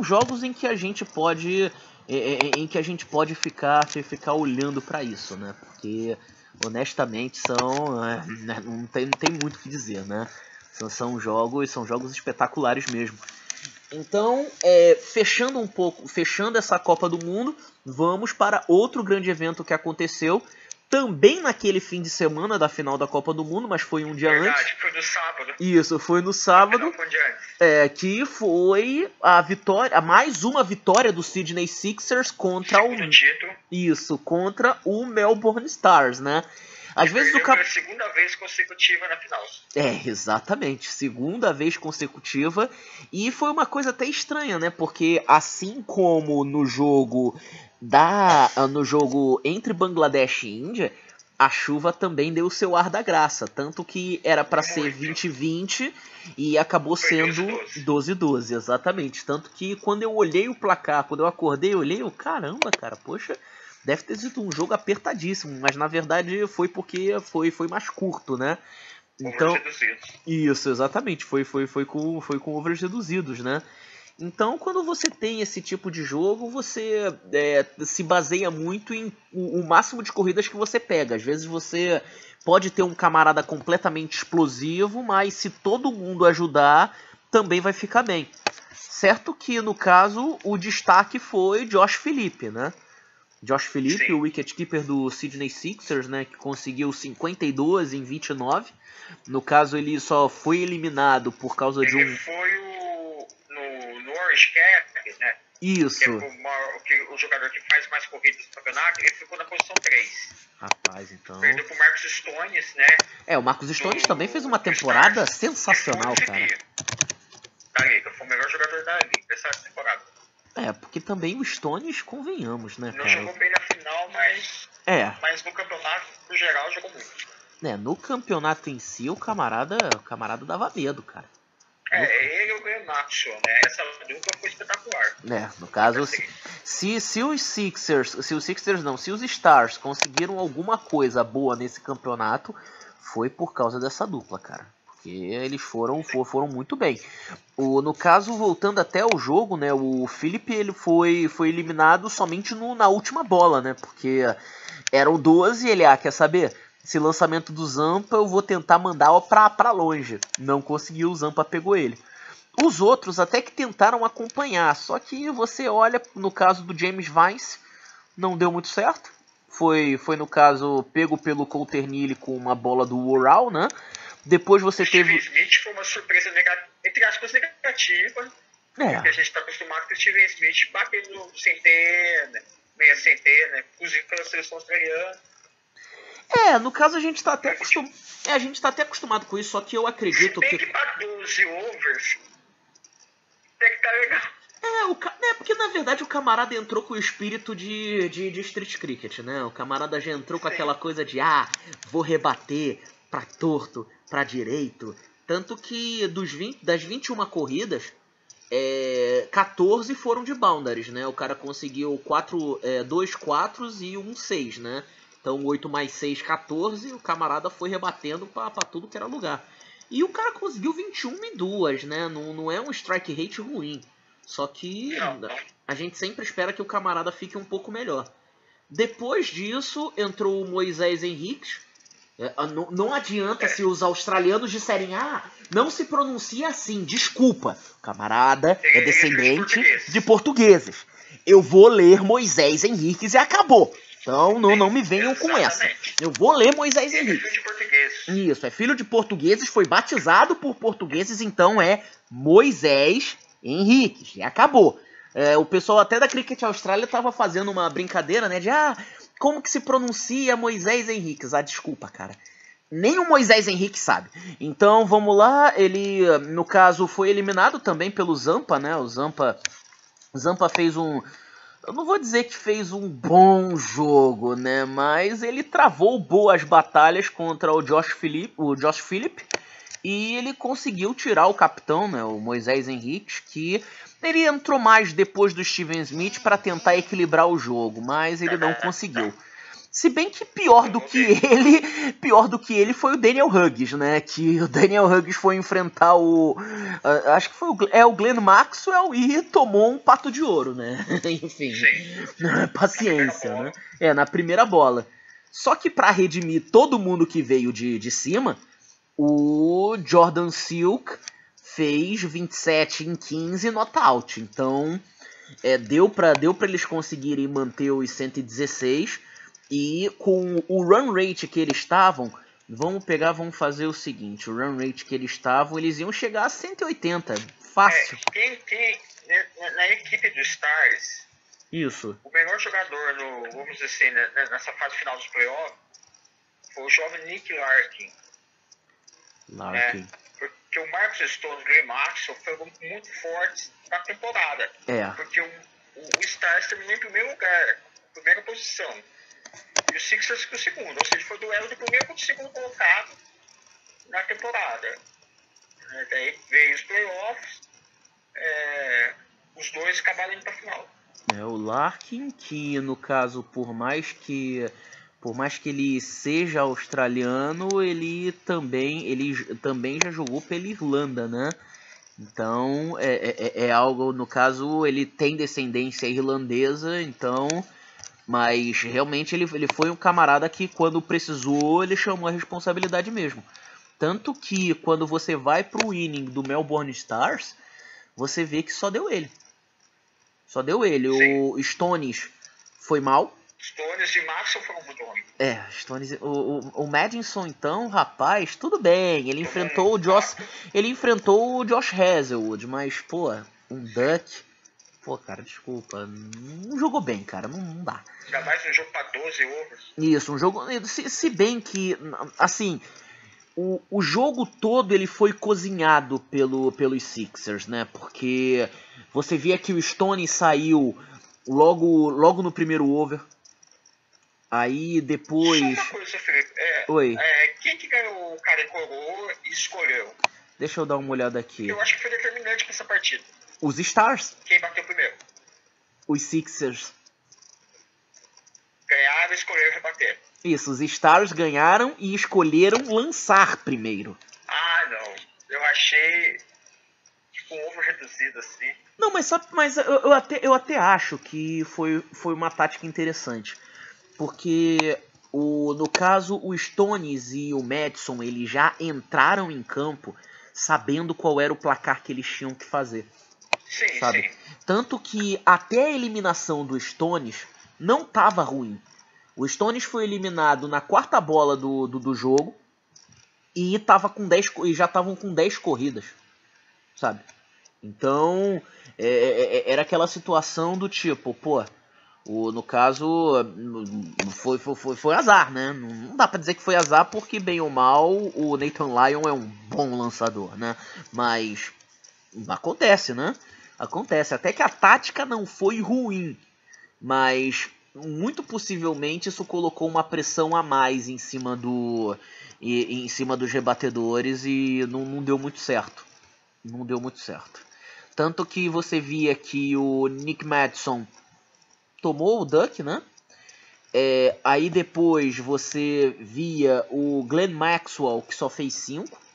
jogos em que a gente pode ficar olhando para isso, né? Porque, honestamente, não tem muito o que dizer, né? São jogos espetaculares mesmo. Então, fechando essa Copa do Mundo, vamos para outro grande evento que aconteceu também naquele fim de semana da final da Copa do Mundo, mas foi um dia antes. Foi no sábado. Isso, foi no sábado. Que foi a vitória, mais uma vitória do Sydney Sixers contra contra o Melbourne Stars, né? Às vezes pela segunda vez consecutiva na final. Exatamente, segunda vez consecutiva. E foi uma coisa até estranha, né? Porque assim como no jogo entre Bangladesh e Índia, a chuva também deu o seu ar da graça. Tanto que era para ser 20-20 e acabou sendo 12-12, exatamente. Tanto que quando eu olhei o placar, quando eu acordei, eu olhei, caramba, cara, poxa, deve ter sido um jogo apertadíssimo, mas na verdade foi porque foi mais curto, né? Então, isso, exatamente, foi com overs reduzidos, né? Então, quando você tem esse tipo de jogo, você se baseia muito em o máximo de corridas que você pega. Às vezes você pode ter um camarada completamente explosivo, mas se todo mundo ajudar, também vai ficar bem. Certo que, no caso, o destaque foi Josh Philippe, né? Josh Philippe, o wicketkeeper do Sydney Sixers, né, que conseguiu 52 em 29. No caso, ele só foi eliminado por causa de um... Ele foi no Orange Cap, né? Isso. Que é o jogador que faz mais corridas no campeonato, ele ficou na posição 3. Rapaz, então... Perdeu pro Marcus Stones, né? O Marcus Stones também fez uma temporada sensacional, cara. Da liga, foi o melhor jogador da liga essa temporada. Porque também o Stones, convenhamos, né, cara? Não jogou bem na final, mas... Mas no campeonato, no geral, jogou muito. No campeonato em si, o camarada dava medo, cara. Ele e o Graham Maxwell, né? Essa dupla foi espetacular. No caso, se os Stars conseguiram alguma coisa boa nesse campeonato, foi por causa dessa dupla, cara. porque eles foram muito bem. No caso, voltando até ao jogo, né, o Philip ele foi eliminado somente na última bola, né, porque eram 12 e ele, quer saber? Esse lançamento do Zampa eu vou tentar mandar pra longe. Não conseguiu, o Zampa pegou ele. Os outros até que tentaram acompanhar, só que você olha, no caso do James Vince, não deu muito certo. Foi no caso, pego pelo Coulter-Nile com uma bola do Ural, né? Depois você teve... Steven Smith foi uma surpresa entre aspas negativa. Porque a gente está acostumado com o Steven Smith batendo centena, meia centena, inclusive pela seleção australiana. No caso a gente tá até acostumado. A gente tá até acostumado com isso, só que eu acredito que pra 12 overs tem que tá legal. Porque na verdade o camarada entrou com o espírito de street cricket, né? O camarada já entrou com aquela coisa de vou rebater pra torto, pra direito. Tanto que das 21 corridas, 14 foram de boundaries, né? O cara conseguiu 2 4s e 1 6, né? Então 8 mais 6, 14, o camarada foi rebatendo pra tudo que era lugar. E o cara conseguiu 21 e 2, né? Não é um strike rate ruim. Só que a gente sempre espera que o camarada fique um pouco melhor. Depois disso, entrou o Moisés Henriques. Não adianta se os australianos disserem, não se pronuncia assim, desculpa. O camarada é descendente de portugueses. Eu vou ler Moisés Henriques e acabou. Então não me venham com essa. Eu vou ler Moisés Henriques. É filho de portugueses. Isso, é filho de portugueses, foi batizado por portugueses, então é Moisés Henriques. E acabou. O pessoal até da Cricket Austrália estava fazendo uma brincadeira, né? De como que se pronuncia Moisés Henriques? Desculpa, cara. Nem o Moisés Henrique sabe. Então vamos lá. Ele, no caso, foi eliminado também pelo Zampa, né? O Zampa fez eu não vou dizer que fez um bom jogo, né? Mas ele travou boas batalhas contra o Josh Phillip. E ele conseguiu tirar o capitão, né? O Moisés Henriques, que ele entrou mais depois do Steven Smith para tentar equilibrar o jogo, mas ele não conseguiu. Se bem que pior do que ele foi o Daniel Hughes, né? Que o Daniel Hughes foi enfrentar acho que foi o Glenn Maxwell e tomou um pato de ouro, né? Enfim, paciência, né? Na primeira bola. Só que para redimir todo mundo que veio de cima, o Jordan Silk fez 27 em 15 not-out. Então, deu para eles conseguirem manter os 116. E com o run rate que eles estavam, vamos fazer o seguinte. O run rate que eles estavam, eles iam chegar a 180. Fácil. Na equipe dos Stars, isso, o melhor jogador, vamos dizer assim, nessa fase final dos playoffs, foi o jovem Nick Larkin. Porque o Marcus Stone e o Glenn Maxwell foram muito fortes na temporada. Porque o Stars terminou em primeiro lugar, primeira posição. E o Sixers ficou segundo. Ou seja, foi o duelo do primeiro contra o segundo colocado na temporada. Daí veio os playoffs, os dois acabaram indo para a final. O Larkin, que no caso, por mais que ele seja australiano, ele também já jogou pela Irlanda, né? Então, é algo, no caso, ele tem descendência irlandesa, então... Mas, realmente, ele foi um camarada que, quando precisou, ele chamou a responsabilidade mesmo. Tanto que, quando você vai pro inning do Melbourne Stars, você vê que só deu ele. Sim. O Stones foi mal. Stones e Maxwell foram muito ruins. Stones, o Madison, então, rapaz, tudo bem. Ele enfrentou o Josh Hazelwood, mas, um Duck... cara, desculpa. Não jogou bem, cara. Não dá. Ainda mais um jogo pra 12 overs. Isso, um jogo... Se bem que, assim... O jogo todo ele foi cozinhado pelos Sixers, né? Porque você via que o Stone saiu logo no primeiro over. Aí depois... Só uma coisa, Felipe. Oi. Quem que ganhou o cara em coroa e escolheu? Deixa eu dar uma olhada aqui. Eu acho que foi determinante pra essa partida. Os Stars? Quem bateu primeiro? Os Sixers. Ganharam, escolheram rebater. Isso, os Stars ganharam e escolheram lançar primeiro. Não. achei tipo um ovo reduzido assim. Não, mas eu até acho que foi uma tática interessante. Porque, no caso, o Stones e o Madison, eles já entraram em campo sabendo qual era o placar que eles tinham que fazer. Sim, sabe? sim. Tanto que até a eliminação do Stones não estava ruim. O Stones foi eliminado na quarta bola do jogo e já estavam com 10 corridas, sabe? Então, era aquela situação do tipo, pô, no caso, foi azar, né? Não dá pra dizer que foi azar porque, bem ou mal, o Nathan Lyon é um bom lançador, né? Mas acontece, né? Acontece. Até que a tática não foi ruim, mas muito possivelmente isso colocou uma pressão a mais em cima dos rebatedores e não deu muito certo. Não deu muito certo. Tanto que você via que o Nick Madison tomou o duck, né? Aí depois você via o Glenn Maxwell, que só fez 5.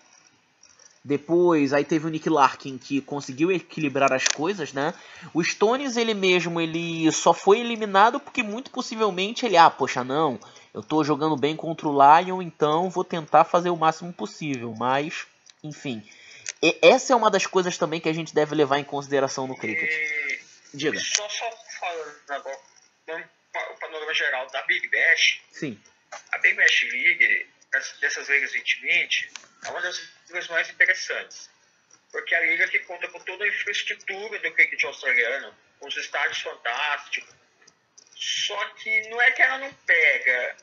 Depois, aí teve o Nick Larkin, que conseguiu equilibrar as coisas, né? O Stones, ele só foi eliminado porque muito possivelmente ele... poxa, não, eu tô jogando bem contra o Lion, então vou tentar fazer o máximo possível. Mas, enfim, essa é uma das coisas também que a gente deve levar em consideração no cricket. Diga. Só falando agora, o panorama geral da Big Bash. Sim. A Big Bash League, dessas ligas 2020, é uma das ligas mais interessantes. Porque é a liga que conta com toda a infraestrutura do cricket australiano, com os estádios fantásticos. Só que não é que ela não pega,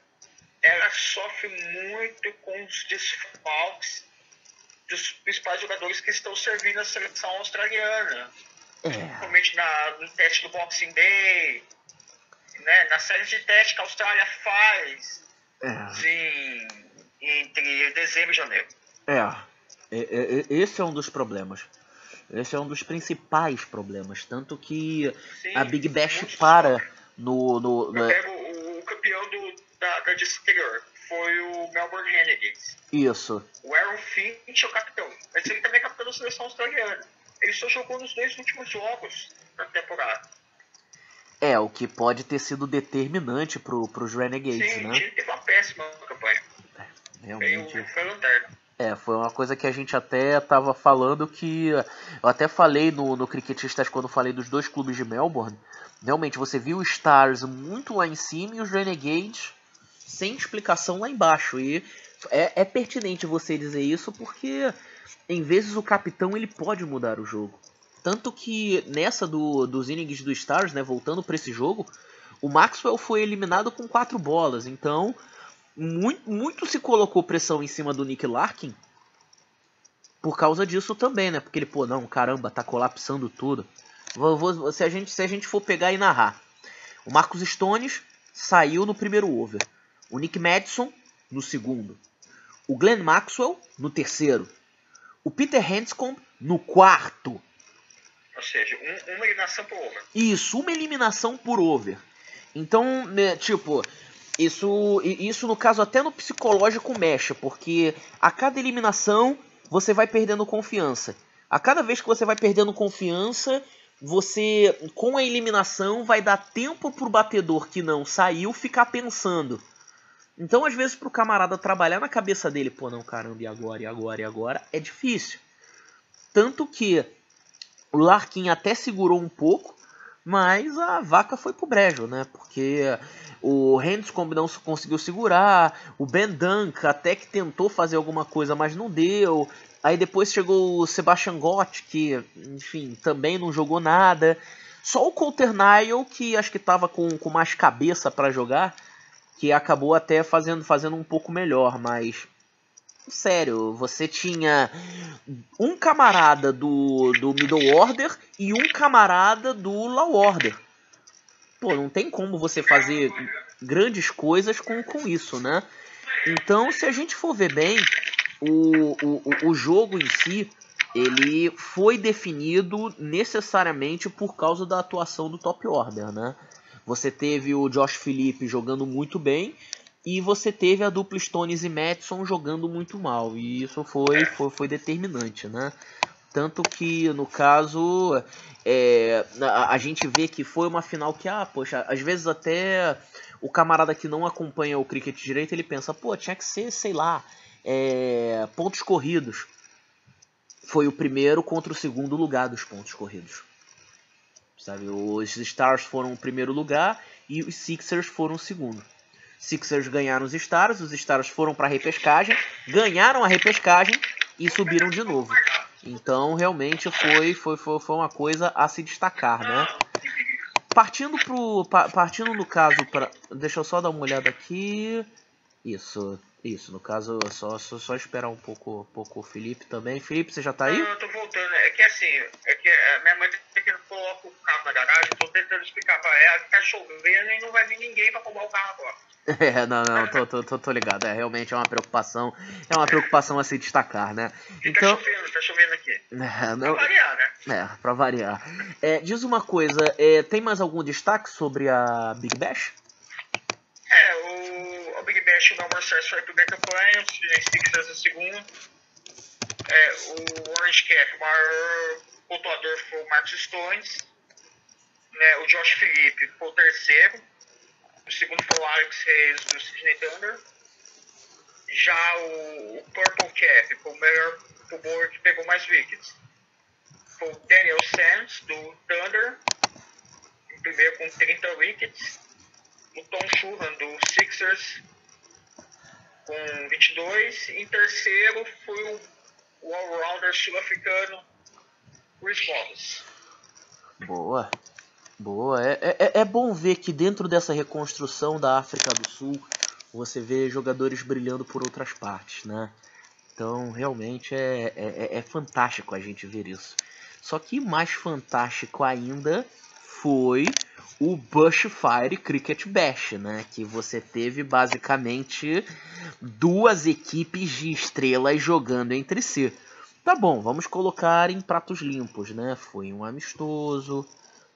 ela sofre muito com os desfalques dos principais jogadores que estão servindo a seleção australiana. Principalmente no teste do Boxing Day, né, na série de teste que a Austrália faz entre dezembro e janeiro. Esse é um dos problemas. Esse é um dos principais problemas. Tanto que a Big Bash para no... Eu pego o campeão da distância anterior. Foi o Melbourne Renegades. Isso. O Aaron Finch é o capitão. Mas ele também é capitão da seleção australiana. Ele só jogou nos 2 últimos jogos da temporada. O que pode ter sido determinante pros Renegades, sim, né? Sim, o time teve uma péssima campanha. Realmente. Foi lanterna. Foi uma coisa que a gente até tava falando que... Eu até falei no Cricketistas quando falei dos 2 clubes de Melbourne. Realmente, você viu os Stars muito lá em cima e os Renegades sem explicação lá embaixo. E é pertinente você dizer isso porque, em vezes, o capitão ele pode mudar o jogo. Tanto que nessa dos innings do Stars, né, voltando para esse jogo, o Maxwell foi eliminado com 4 bolas. Então, muito se colocou pressão em cima do Nick Larkin por causa disso também, né? Porque ele, não, caramba, tá colapsando tudo. Se a gente for pegar e narrar, o Marcus Stones saiu no primeiro over, o Nick Madison no segundo, o Glenn Maxwell no terceiro, o Peter Handscomb no quarto. Ou seja, uma eliminação por over. Isso, uma eliminação por over. Então, né, tipo, isso no caso até no psicológico mexe, porque a cada eliminação você vai perdendo confiança. A cada vez que você vai perdendo confiança, você, com a eliminação, vai dar tempo pro batedor que não saiu ficar pensando. Então, às vezes, pro camarada trabalhar na cabeça dele, não, caramba, e agora, é difícil. Tanto que o Larkin até segurou um pouco, mas a vaca foi pro brejo, né? Porque o Handscomb não conseguiu segurar, o Ben Dunk até que tentou fazer alguma coisa, mas não deu. Aí depois chegou o Sebastian Gott, que, enfim, também não jogou nada. Só o Coulter Nile, que acho que estava com mais cabeça para jogar, que acabou até fazendo um pouco melhor, mas... Sério, você tinha um camarada do Middle Order e um camarada do Low Order. Não tem como você fazer grandes coisas com isso, né? Então, se a gente for ver bem, o jogo em si, ele foi definido necessariamente por causa da atuação do Top Order, né? Você teve o Josh Philippe jogando muito bem, E você teve a dupla Stones e Madison jogando muito mal. E isso foi determinante, né? Tanto que, no caso, a gente vê que foi uma final que, poxa, às vezes até o camarada que não acompanha o cricket direito, ele pensa, pô, tinha que ser, sei lá, pontos corridos. Foi o primeiro contra o segundo lugar dos pontos corridos. Sabe, os Stars foram o primeiro lugar e os Sixers foram o segundo. Sixers ganharam os Stars foram para a repescagem, ganharam a repescagem e subiram de novo. Então, realmente, foi uma coisa a se destacar, né? Partindo no caso, deixa eu só dar uma olhada aqui. Isso, no caso, só esperar um pouco o Felipe também. Felipe, você já tá aí? Não, eu tô voltando. É que assim, a minha mãe que não coloca o carro na garagem, eu tô tentando explicar pra ela que tá chovendo e não vai vir ninguém pra roubar o carro agora. Não, tô ligado. Realmente é uma preocupação a se destacar, né? Então, tá chovendo aqui. Pra variar, né? Pra variar. Diz uma coisa, tem mais algum destaque sobre a Big Bash? O Big Bash, o Melbourne Stars foi a primeira campanha, os Sixers a segunda. O Orange Cap, o maior pontuador foi o Marcus Stones. O Josh Philippe foi o terceiro. O segundo foi o Alex Hayes do Sydney Thunder. Já o Purple Cap foi o melhor pivô que pegou mais wickets. Foi o Daniel Sands do Thunder, em primeiro com 30 wickets. O Tom Schuhan do Sixers com 22. Em terceiro foi o all-rounder sul-africano Chris Wallace. Boa. É bom ver que dentro dessa reconstrução da África do Sul, você vê jogadores brilhando por outras partes, né? Então, realmente, é fantástico a gente ver isso. Só que mais fantástico ainda foi o Bushfire Cricket Bash, né? Que você teve, basicamente, duas equipes de estrelas jogando entre si. Tá bom, vamos colocar em pratos limpos, né? Foi um amistoso...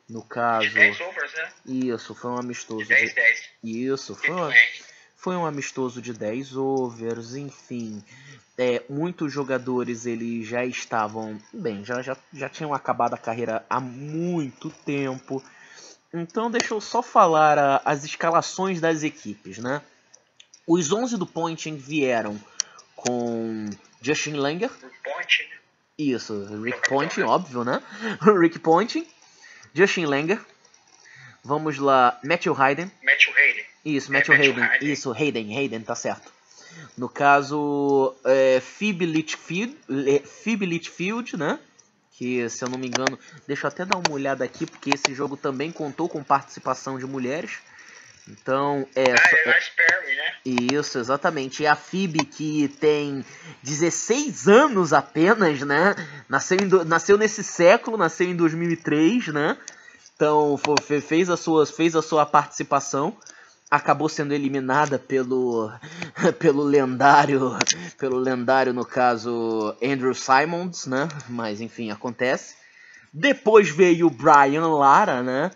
No caso, de 10 overs, né? Isso, foi um amistoso de 10. Isso, foi um amistoso de 10 overs, enfim. Muitos jogadores eles já estavam bem, já tinham acabado a carreira há muito tempo. Então deixa eu só falar as escalações das equipes, né? Os 11 do Ponting vieram com Justin Langer. Ponting? Isso, Rick Ponting, óbvio, né? Rick Ponting. Justin Langer. Vamos lá, Matthew Hayden. Isso, Matthew Hayden. Isso, Hayden, tá certo. No caso, Phoebe Litchfield, né? Que, se eu não me engano... Deixa eu até dar uma olhada aqui, porque esse jogo também contou com participação de mulheres. Então, Elias Perry, né? Isso, exatamente. E a Phoebe, que tem 16 anos apenas, né? Nasceu nesse século, nasceu em 2003, né? Então, fez a sua participação. Acabou sendo eliminada pelo lendário, no caso, Andrew Simons, né? Mas, enfim, acontece. Depois veio o Brian Lara, né?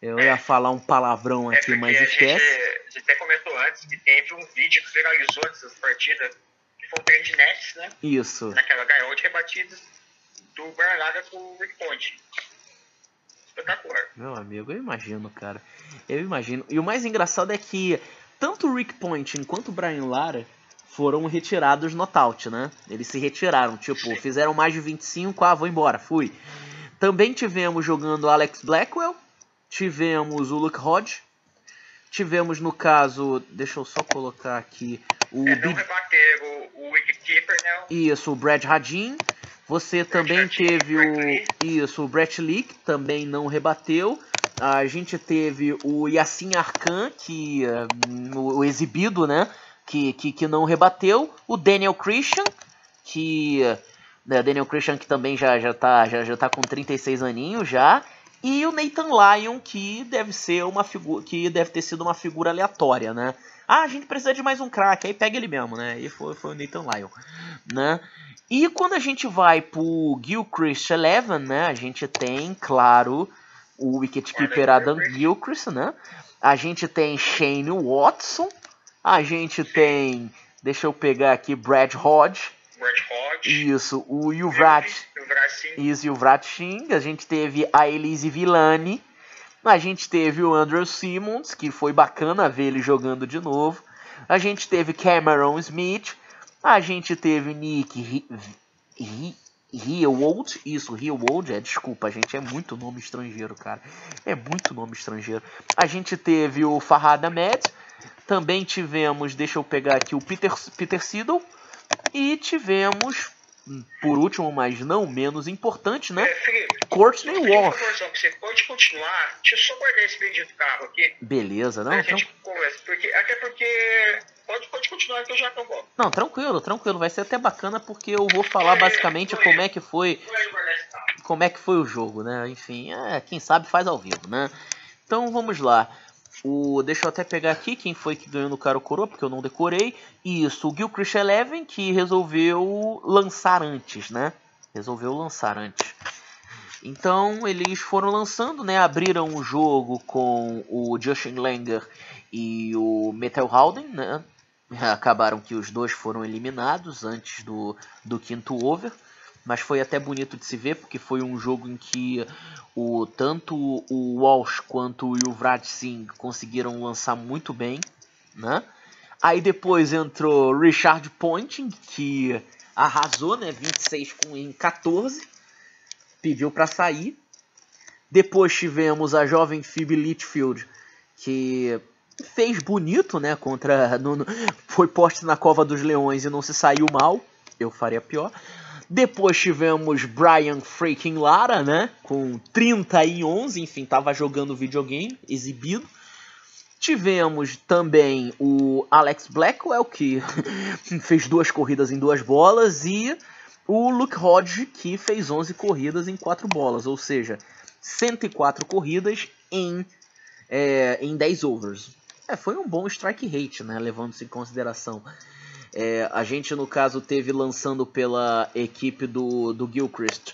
Eu ia falar um palavrão aqui, mas esquece. A gente até comentou antes que teve um vídeo que viralizou dessas partidas, que foi o Trend Nets, né? Isso. Naquela gaiola de rebatidas do Brian Lara com o Rick Ponting. Espetacular. Meu amigo, eu imagino, cara. Eu imagino. E o mais engraçado é que tanto o Rick Ponting quanto o Brian Lara foram retirados no nocaute, né? Eles se retiraram, tipo, fizeram mais de 25, vou embora, fui. Também tivemos jogando Alex Blackwell. Tivemos o Luke Hodge. Tivemos, no caso... Deixa eu só colocar aqui... não rebateram o wicketkeeper, né? Isso, o Brad Radin. Você também teve o Brett Lee, que também não rebateu. A gente teve o Yassin Arkan, o exibido, né? Que não rebateu. O Daniel Christian, que também já tá com 36 aninhos já. E o Nathan Lyon, que deve ter sido uma figura aleatória, né? A gente precisa de mais um craque, aí pega ele mesmo, né? E foi o Nathan Lyon, né? E quando a gente vai pro Gilchrist 11, né? A gente tem, claro, o wicketkeeper Adam Gilchrist, né? A gente tem Shane Watson, A gente tem, deixa eu pegar aqui, Brad Hodge. Brad Hodge. Isso, o Yuvrach Singh. A gente teve a Elise Villani. A gente teve o Andrew Simmons, que foi bacana ver ele jogando de novo. A gente teve Cameron Smith. A gente teve Nick Heelwold. Isso, Heelwold. Desculpa, gente, é muito nome estrangeiro, cara. É muito nome estrangeiro. A gente teve o Farhad Ahmed. Também tivemos, deixa eu pegar aqui, o Peter Siddle. E tivemos, por último, mas não menos importante, né? Felipe, Courtney Walsh. Você pode continuar? Deixa eu só guardar esse bendito carro aqui. Beleza, não? A gente conversa. Até porque... Pode continuar que eu já acabou. Não, tranquilo. Vai ser até bacana porque eu vou falar basicamente como é que foi o jogo, né? Enfim, quem sabe faz ao vivo, né? Então vamos lá. Deixa eu até pegar aqui quem foi que ganhou no Caro Coroa, porque eu não decorei. Isso, o Gilchrist Eleven, que resolveu lançar antes, né? Então, eles foram lançando, né? Abriram o jogo com o Justin Langer e o Metal Howden, né? Acabaram que os dois foram eliminados antes do quinto over. Mas foi até bonito de se ver, porque foi um jogo em que tanto o Walsh quanto o Yuvrach Singh conseguiram lançar muito bem, né? Aí depois entrou Richard Ponting, que arrasou, né? 26 em 14, pediu para sair. Depois tivemos a jovem Phoebe Litchfield, que fez bonito, né? Foi poste na cova dos leões e não se saiu mal. Eu faria pior. Depois tivemos Brian freaking Lara, né? Com 30-11, enfim, tava jogando videogame, exibido. Tivemos também o Alex Blackwell, que fez 2 corridas em 2 bolas. E o Luke Hodge, que fez 11 corridas em 4 bolas. Ou seja, 104 corridas em 10 overs. Foi um bom strike rate, né? Levando-se em consideração. A gente, no caso, teve lançando pela equipe do Gilchrist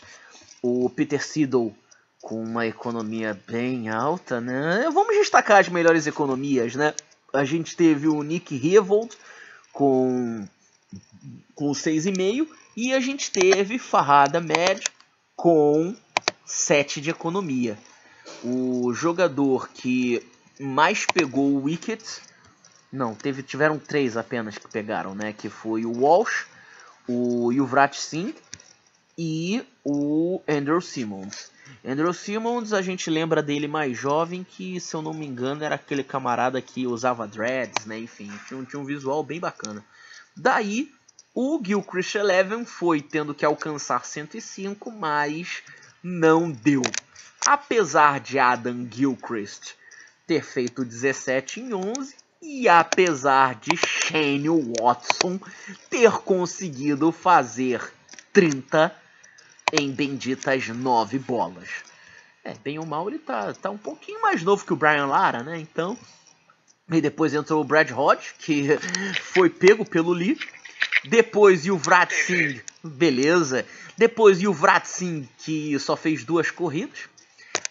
o Peter Siddle com uma economia bem alta, né? Vamos destacar as melhores economias, né? A gente teve o Nick Heelwold com 6,5 e a gente teve Farhad Ahmed com 7 de economia. O jogador que mais pegou o wicket... Não, tiveram 3 apenas que pegaram, né? Que foi o Walsh, o Yuvrach Singh e o Andrew Simmons. Andrew Simmons, a gente lembra dele mais jovem, que, se eu não me engano, era aquele camarada que usava dreads, né? Enfim, tinha um visual bem bacana. Daí, o Gilchrist Eleven foi tendo que alcançar 105, mas não deu. Apesar de Adam Gilchrist ter feito 17 em 11, e apesar de Shane Watson ter conseguido fazer 30 em benditas 9 bolas. Bem ou mal, ele tá um pouquinho mais novo que o Brian Lara, né? Então, e depois entrou o Brad Hodge, que foi pego pelo Lee. Depois Yuvrach Singh, beleza. Depois Yuvrach Singh, que só fez 2 corridas.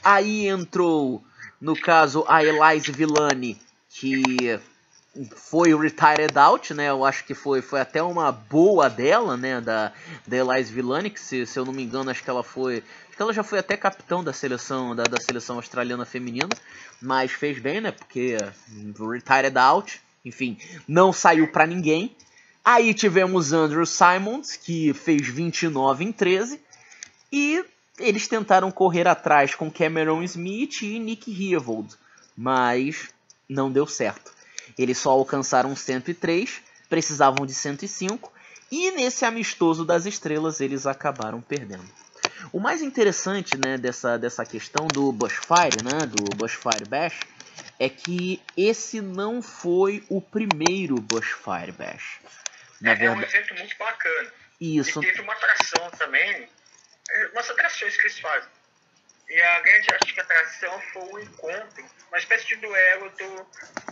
Aí entrou, no caso, a Elise Villani, que foi retired out, né? Eu acho que foi até uma boa dela, né? Da Elise Villani, que se eu não me engano, acho que ela já foi até capitão da seleção australiana feminina, mas fez bem, né? Porque retired out, enfim, não saiu pra ninguém. Aí tivemos Andrew Simons, que fez 29 em 13, e eles tentaram correr atrás com Cameron Smith e Nick Heelwold, mas não deu certo. Eles só alcançaram 103, precisavam de 105, e nesse amistoso das estrelas eles acabaram perdendo. O mais interessante, né, dessa questão do Bushfire, né, do Bushfire Bash, é que esse não foi o primeiro Bushfire Bash. Na verdade, um evento muito bacana. Isso. E teve uma atração também, umas atrações que eles fazem. E a grande atração foi o encontro, uma espécie de duelo do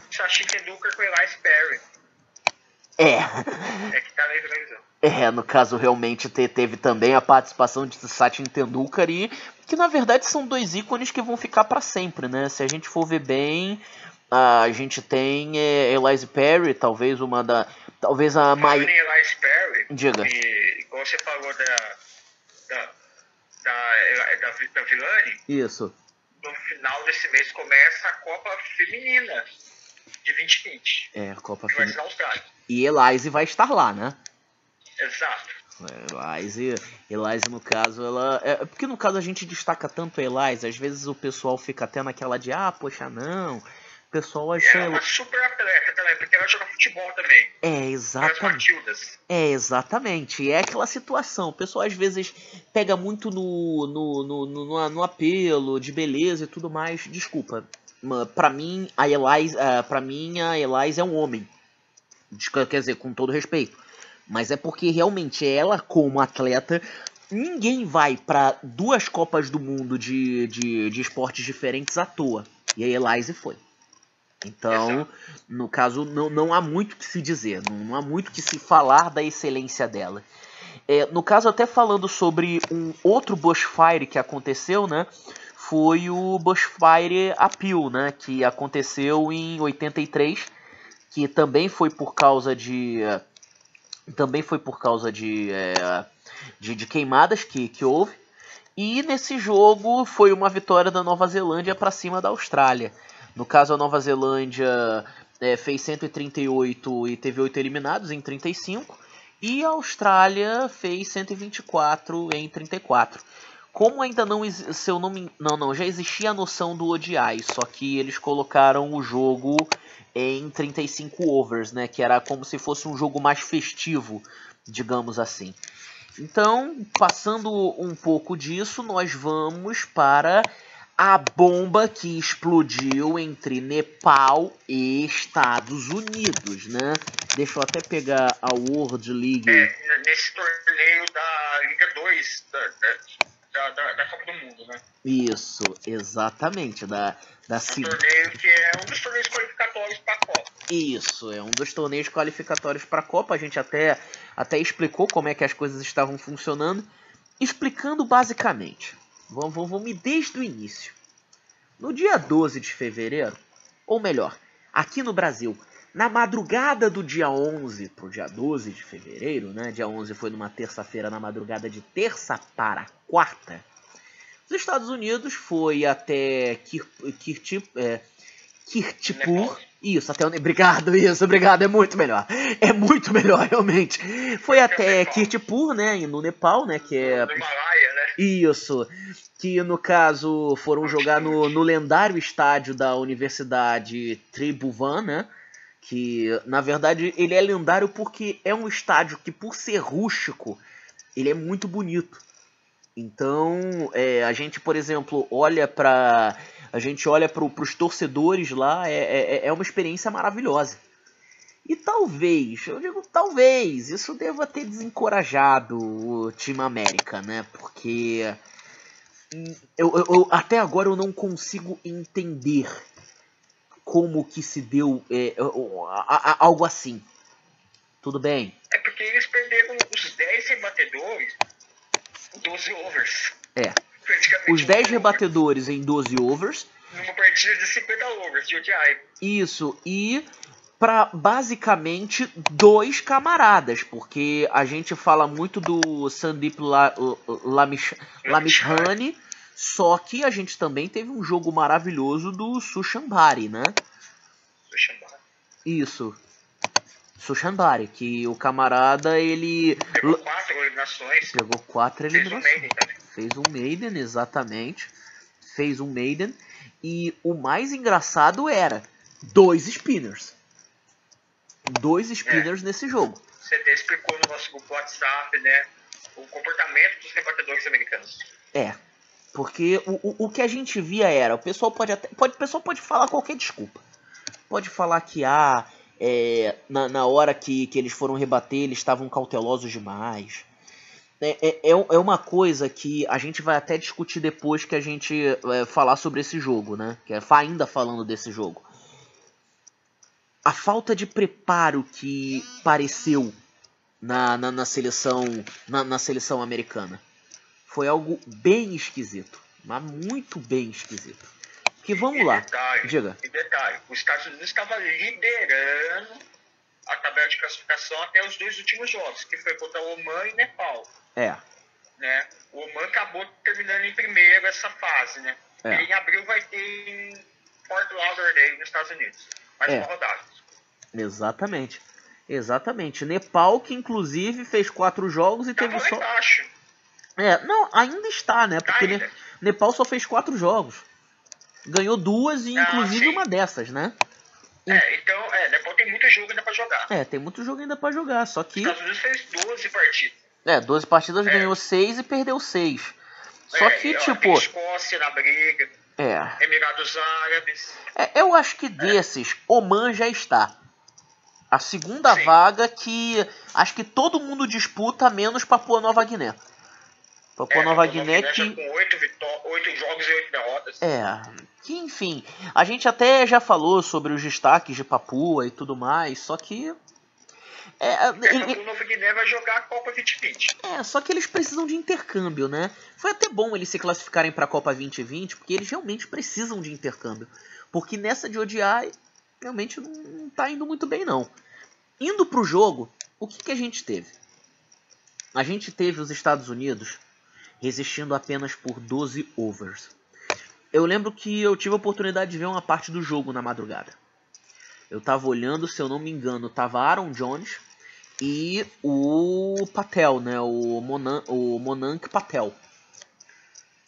Sachin Tendulkar com o Elias Perry. Que tá na televisão. No caso, realmente teve também a participação de Sachin Tendulkar, e que na verdade são 2 ícones que vão ficar para sempre, né? Se a gente for ver bem, A gente tem Elise Perry, talvez talvez a Falando em Elise Perry, Diga. e como você falou da Vilani, Isso. no final desse mês começa a Copa Feminina de 2020. Copa que vai ser Feminina. na Austrália. E Elise vai estar lá, né? Exato. Elise, no caso, ela... porque no caso a gente destaca tanto a Elise, às vezes o pessoal fica até naquela de, poxa, não... O pessoal acha... Ela é uma super atleta também, porque ela joga futebol também. Exatamente. Exatamente. E é aquela situação. O pessoal às vezes pega muito no apelo de beleza e tudo mais. Desculpa. Pra mim, a Elise é um homem. Quer dizer, com todo respeito. Mas é porque realmente ela, como atleta, ninguém vai pra 2 Copas do Mundo de esportes diferentes à toa. E a Elise foi. Então, exato. No caso, não há muito que se dizer, não há muito que se falar da excelência dela. No caso, até falando sobre um outro Bushfire que aconteceu, né? Foi o Bushfire Appeal, né? Que aconteceu em 83, que também foi por causa de queimadas que houve. E nesse jogo foi uma vitória da Nova Zelândia para cima da Austrália. No caso, a Nova Zelândia fez 138 e teve 8 eliminados em 35. E a Austrália fez 124 em 34. Como ainda não, já existia a noção do ODI, só que eles colocaram o jogo em 35 overs, né? Que era como se fosse um jogo mais festivo, digamos assim. Então, passando um pouco disso, nós vamos para a bomba que explodiu entre Nepal e Estados Unidos, né? Deixa eu até pegar a World League. Nesse torneio da Liga 2 da Copa do Mundo, né? Isso, exatamente. Um torneio que é um dos torneios qualificatórios para a Copa. Isso, é um dos torneios qualificatórios para a Copa. A gente até explicou como é que as coisas estavam funcionando. Explicando basicamente. Vamos desde o início. No dia 12 de fevereiro, ou melhor, aqui no Brasil, na madrugada do dia 11 para o dia 12 de fevereiro, né? Dia 11 foi numa terça-feira, na madrugada de terça para quarta, os Estados Unidos foi até Kirtipur. Isso, até obrigado, é muito melhor. É muito melhor, realmente. Foi até Kirtipur, né, no Nepal, né, que é... No Himalaia, né? Isso, que no caso foram jogar no lendário estádio da Universidade Tribhuvan, né, que na verdade ele é lendário porque é um estádio que, por ser rústico, ele é muito bonito. Então, a gente, por exemplo, olha para os torcedores lá, é uma experiência maravilhosa. E talvez, eu digo talvez, isso deva ter desencorajado o time América, né? Porque eu até agora eu não consigo entender como que se deu algo assim. Tudo bem? É porque eles perderam os 10 rebatedores em 12 overs. Os 10 rebatedores em 12 overs. Numa partida de 50 overs de ODI. Isso, e para basicamente 2 camaradas, porque a gente fala muito do Sandeep Lamishani, só que a gente também teve um jogo maravilhoso do Sushanbari, né? Isso. Sushanbari, que o camarada, ele... Pegou 4 eliminações. Pegou 4 eliminações. Fez um Maiden, exatamente. Fez um Maiden. E o mais engraçado era 2 spinners. 2 spinners nesse jogo. Você até explicou no nosso grupo WhatsApp, né? O comportamento dos rebatedores americanos. Porque o que a gente via era... O pessoal pode falar qualquer desculpa. Pode falar que na hora que eles foram rebater, eles estavam cautelosos demais. É uma coisa que a gente vai até discutir depois que a gente falar sobre esse jogo, né? Que ainda falando desse jogo. A falta de preparo que pareceu na seleção americana foi algo bem esquisito. Mas muito bem esquisito. Que vamos lá. Diga. E detalhe, os Estados Unidos estava liderando a tabela de classificação até os 2 últimos jogos, que foi contra o Oman e Nepal. Né? O Oman acabou terminando em primeiro essa fase, né? E em abril vai ter em Fort Lauderdale, nos Estados Unidos. Mais uma rodada. Exatamente. Nepal, que inclusive fez 4 jogos e teve só... Embaixo. Não, ainda está, né? Porque Nepal só fez 4 jogos. Ganhou 2 e inclusive uma dessas, né? Então, Nepal tem muito jogo ainda pra jogar. Tem muito jogo ainda pra jogar, só que... Os Estados Unidos fez 12 partidas. 12 partidas, ganhou 6 e perdeu 6. Só que, tipo... Tem Escócia na briga. Emirados Árabes. Eu acho que desses, Oman já está. A segunda vaga que acho que todo mundo disputa, menos Papua Nova Guiné. Papua Nova Guiné que... com 8 jogos e 8 derrotas. Que enfim, a gente até já falou sobre os destaques de Papua e tudo mais, só que... Papua Nova Guiné vai jogar a Copa 2020. Só que eles precisam de intercâmbio, né? Foi até bom eles se classificarem para a Copa 2020, porque eles realmente precisam de intercâmbio. Porque nessa de ODI, realmente não tá indo muito bem, não. Indo pro jogo, o que a gente teve? A gente teve os Estados Unidos resistindo apenas por 12 overs. Eu lembro que eu tive a oportunidade de ver uma parte do jogo na madrugada. Eu tava olhando, se eu não me engano, tava Aaron Jones e o Patel, né? O Monank Patel.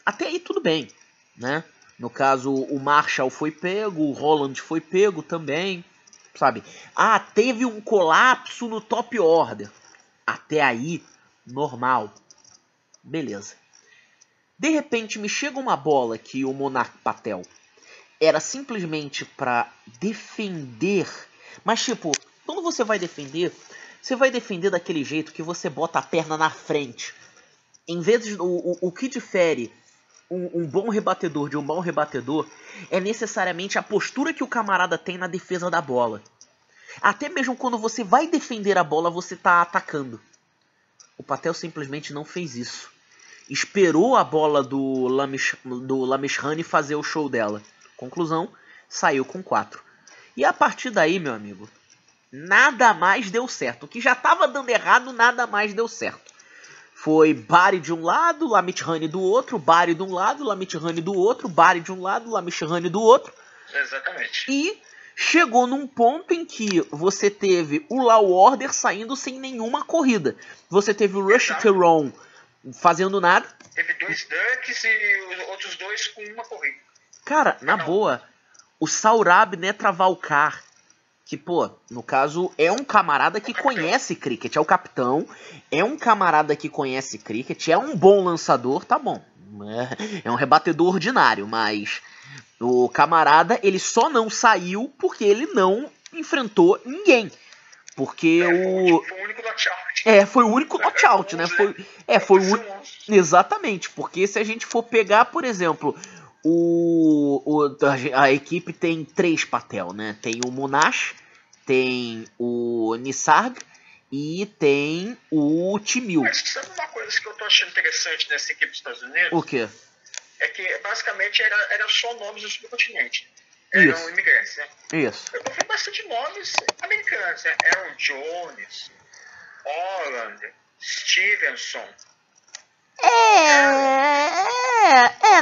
Até aí tudo bem, né? No caso, o Marshall foi pego, o Holland foi pego também, sabe? Teve um colapso no top order. Até aí, normal. Beleza. De repente, me chega uma bola que o Monark Patel era simplesmente para defender. Mas, tipo, quando você vai defender daquele jeito que você bota a perna na frente. Em vez de... O que difere um bom rebatedor de um mau rebatedor é necessariamente a postura que o camarada tem na defesa da bola. Até mesmo quando você vai defender a bola, você tá atacando. O Patel simplesmente não fez isso. Esperou a bola do Lamishani fazer o show dela. Conclusão, saiu com 4. E a partir daí, meu amigo, nada mais deu certo. O que já estava dando errado, nada mais deu certo. Foi Bari de um lado, Lamishani do outro, Bari de um lado, Lamishani do outro, Bari de um lado, Lamishani do outro. Exatamente. E chegou num ponto em que você teve o Law Order saindo sem nenhuma corrida. Você teve o Rush Theron fazendo nada. Teve 2 dunks e os outros 2 com uma corrida. Cara, na boa, o Saurabh Netravalkar, que, pô, no caso, é um camarada que conhece cricket, é o capitão, é um camarada que conhece cricket, é um bom lançador, tá bom. É um rebatedor ordinário, mas o camarada, ele só não saiu porque ele não enfrentou ninguém. Porque foi o único knockout. Foi o único knockout, né? Foi o único. Exatamente, porque se a gente for pegar, por exemplo, a equipe tem 3 Patel, né? Tem o Monash, tem o Nisarg e tem o Timil. Mas sabe uma coisa que eu tô achando interessante nessa equipe dos Estados Unidos? O quê? É que basicamente era só nomes do subcontinente. Eram imigrantes, né? Isso. Eu vi bastante nomes americanos, né? Aaron Jones, Holland, Stevenson.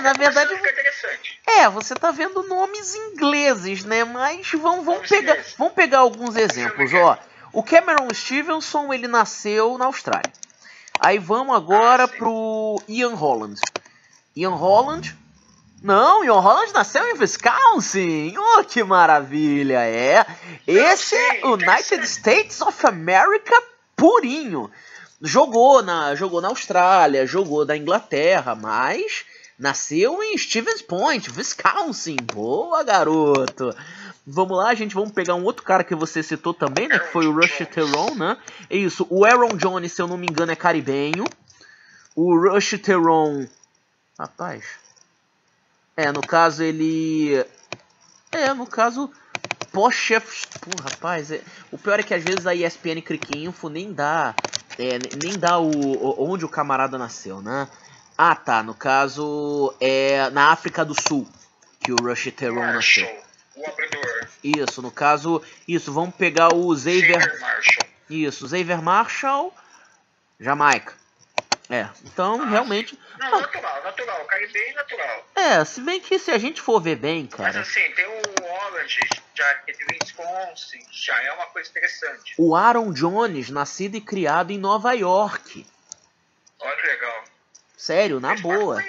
Na verdade. Fica interessante. Você tá vendo nomes ingleses, né? Mas vamos pegar alguns exemplos, ó. O Cameron Stevenson, ele nasceu na Austrália. Aí vamos agora pro Ian Holland. Ian Holland nasceu em Wisconsin. Oh, que maravilha, Esse é United States of America purinho. Jogou na Austrália, jogou na Inglaterra, mas nasceu em Stevens Point, Wisconsin. Boa, garoto. Vamos lá, gente, vamos pegar um outro cara que você citou também, né? Que foi o Rush Theron, né? Isso, o Aaron Jones, se eu não me engano, é caribenho. O Rush Theron... Rapaz... no caso, ele... no caso... Pós-chef... rapaz, o pior é que às vezes a ESPN Cricket Info nem dá... nem dá onde o camarada nasceu, né? No caso, na África do Sul. que o Rush Teron Marshall, nasceu. o abridor. Isso, no caso, vamos pegar o Xavier Marshall. Isso, Xavier Marshall, Jamaica. Então, realmente... Não, natural, caribenho natural. Se bem que se a gente for ver bem, Mas cara... assim, tem o Orange, já que é de Wisconsin, já é uma coisa interessante. O Aaron Jones, nascido e criado em Nova York. Olha que legal. Sério, na Fez boa.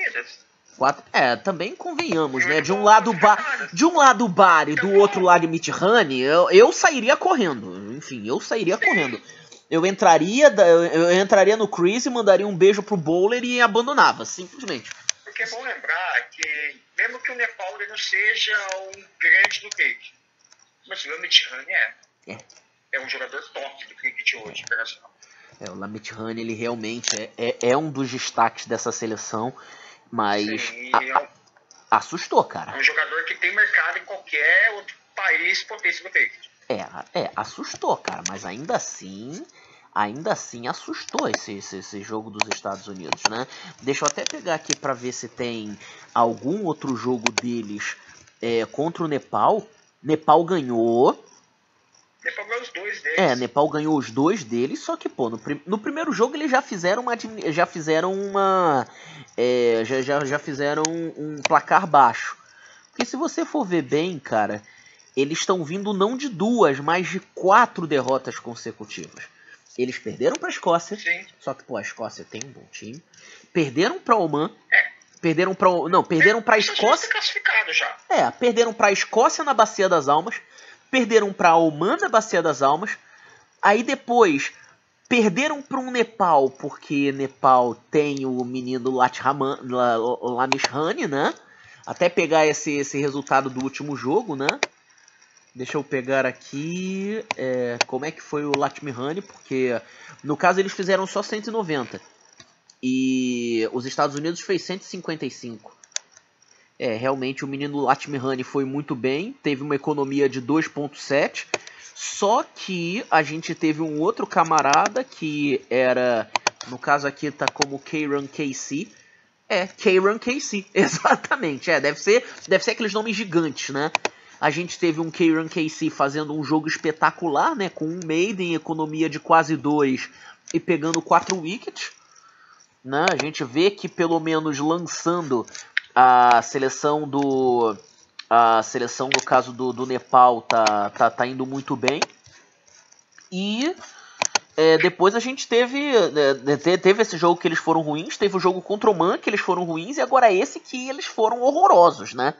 4 corridas. Também convenhamos, né? Ele De um não lado nada. de um lado Bar e do outro lado Mitt Romney, eu sairia correndo. Enfim, eu sairia correndo. Eu entraria no Chris, mandaria um beijo pro Bowler e abandonava, simplesmente. Porque é bom lembrar que, mesmo que o Nepal ele não seja um grande do cricket, mas o Lamit Rani é um jogador top do cricket hoje, internacional. O Lamit Rani, ele realmente é um dos destaques dessa seleção, mas Sim, assustou, cara. É um jogador que tem mercado em qualquer outro país potência do cricket. Assustou, cara, mas ainda assim assustou esse jogo dos Estados Unidos, né? Deixa eu até pegar aqui pra ver se tem algum outro jogo deles contra o Nepal. Nepal ganhou. Nepal ganhou os 2 deles. Nepal ganhou os 2 deles, só que, pô, no primeiro jogo eles já fizeram um placar baixo. Porque se você for ver bem, cara, eles estão vindo não de 2, mas de 4 derrotas consecutivas. Eles perderam para a Escócia, Sim. Só que, pô, a Escócia tem um bom time. Perderam para Oman. Perderam para a Escócia. Classificado já. Perderam para a Escócia na Bacia das Almas. Perderam para Oman na Bacia das Almas. Aí depois perderam para um Nepal, porque Nepal tem o menino Lamishani, né? Até pegar esse resultado do último jogo, né? Deixa eu pegar aqui como é que foi o Latmihani, porque no caso eles fizeram só 190 e os Estados Unidos fez 155. Realmente o menino Latmihani foi muito bem, teve uma economia de 2.7, só que a gente teve um outro camarada que era, no caso aqui tá como Kieran Casey. Kieran Casey, exatamente, deve ser aqueles nomes gigantes, né? A gente teve um Kieran Casey fazendo um jogo espetacular, né? Com um Maiden, economia de quase 2 e pegando 4 wickets. Né? A gente vê que pelo menos lançando a seleção no caso do Nepal tá indo muito bem. E depois a gente teve esse jogo que eles foram ruins, teve o jogo contra o Oman que eles foram ruins, e agora esse que eles foram horrorosos, né?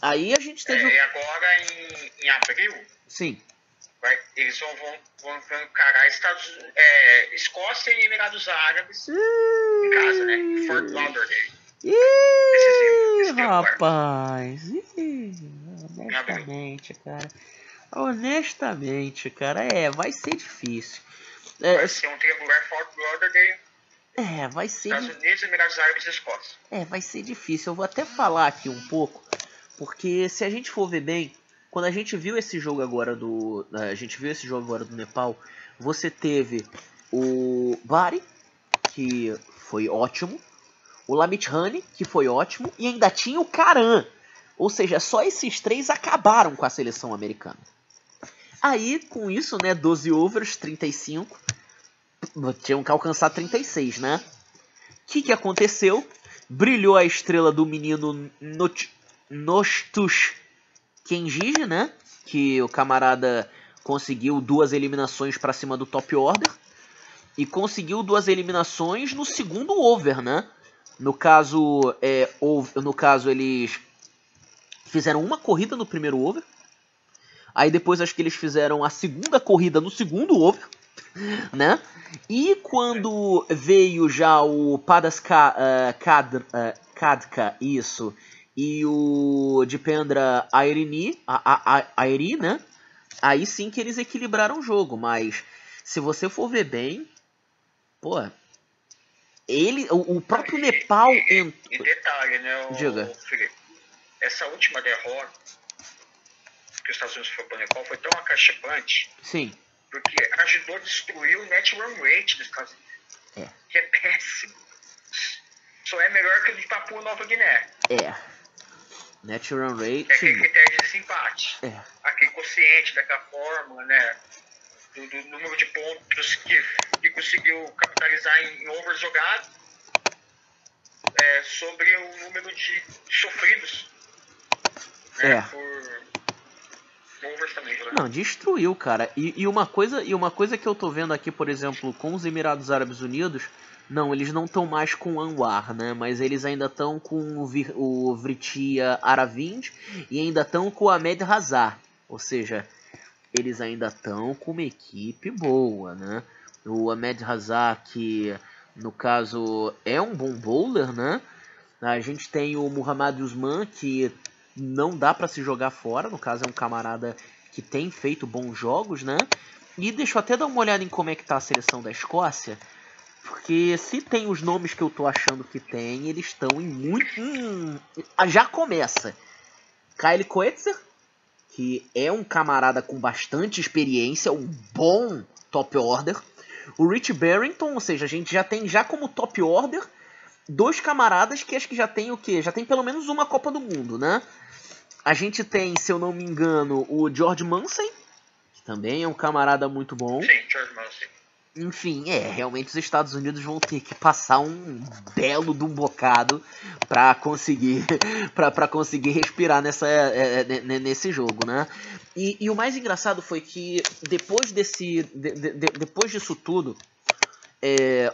Aí a gente teve... E agora em abril, sim, eles vão encarar Escócia e Emirados Árabes em casa, né? Fort Lauderdale. Rapaz, honestamente, cara, vai ser difícil. Vai ser um triangular Fort Lauderdale. Vai ser... Estados Unidos, Emirados Árabes e Escócia. Vai ser difícil. Eu vou até falar aqui um pouco, porque se a gente for ver bem, quando a gente viu esse jogo agora do Nepal, você teve o Bari, que foi ótimo, o Lamit Rani, que foi ótimo, e ainda tinha o Karan. Ou seja, só esses 3 acabaram com a seleção americana. Aí, com isso, né, 12 overs, 35, tinham que alcançar 36, né? O que aconteceu? Brilhou a estrela do menino Nostush Kenjiji, né? Que o camarada conseguiu 2 eliminações para cima do top order. E conseguiu 2 eliminações no segundo over, né? No caso, eles fizeram uma corrida no primeiro over. Aí depois acho que eles fizeram a segunda corrida no segundo over, né? E quando veio já o Padaska Kadka, isso, e o Dipendra Airi, né? Aí sim que eles equilibraram o jogo, mas se você for ver bem, pô, o próprio Nepal... E detalhe, né, Diga. Felipe, essa última derrota que os Estados Unidos foi para o Nepal foi tão acachapante. Sim. Porque ajudou a destruir o net run rate dos Estados Unidos. Que é péssimo. Só é melhor que o de Papua Nova Guiné. Net run rate. É aquele critério de desempate. É. Aquele quociente daquela forma, né? Do número de pontos que conseguiu capitalizar em overs jogados sobre o número de sofridos, né? Por overs também jogados. Não, destruiu, cara. E uma coisa que eu tô vendo aqui, por exemplo, com os Emirados Árabes Unidos, não, eles não estão mais com o Anwar, né? Mas eles ainda estão com o Vritia Aravind e ainda estão com o Ahmed Hazard. Ou seja, eles ainda estão com uma equipe boa, né? O Ahmed Hazard, que no caso é um bom bowler, né? A gente tem o Muhammad Usman, que não dá para se jogar fora, no caso é um camarada que tem feito bons jogos, né? E deixa eu até dar uma olhada em como é que tá a seleção da Escócia, porque se tem os nomes que eu tô achando que tem, eles estão em muito... já começa. Kyle Coetzer, que é um camarada com bastante experiência, um bom top order. O Rich Barrington, ou seja, a gente já tem como top order 2 camaradas que acho que já tem o quê? Já tem pelo menos uma Copa do Mundo, né? A gente tem, se eu não me engano, o George Munsey, que também é um camarada muito bom. Sim, George Munsey. Enfim, realmente os Estados Unidos vão ter que passar um belo de um bocado para conseguir respirar nesse jogo, né? E o mais engraçado foi que depois disso tudo,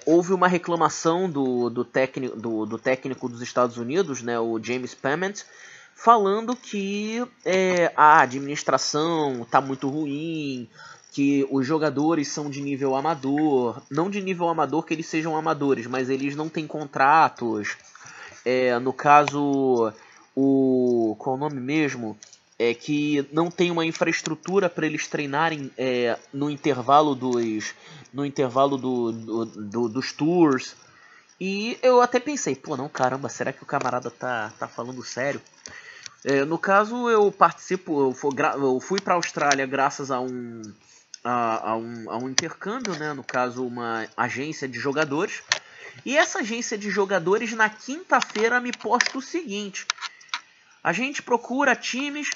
houve uma reclamação do técnico dos Estados Unidos, né, o James Pement, falando que a administração está muito ruim, que os jogadores são de nível amador, não de nível amador que eles sejam amadores, mas eles não têm contratos. No caso, qual o nome mesmo? Que não tem uma infraestrutura para eles treinarem no intervalo dos tours. E eu até pensei, pô, não, caramba, será que o camarada tá falando sério? No caso, eu fui para a Austrália graças a um intercâmbio, né? No caso, uma agência de jogadores. E essa agência de jogadores, na quinta-feira, me posta o seguinte: a gente procura times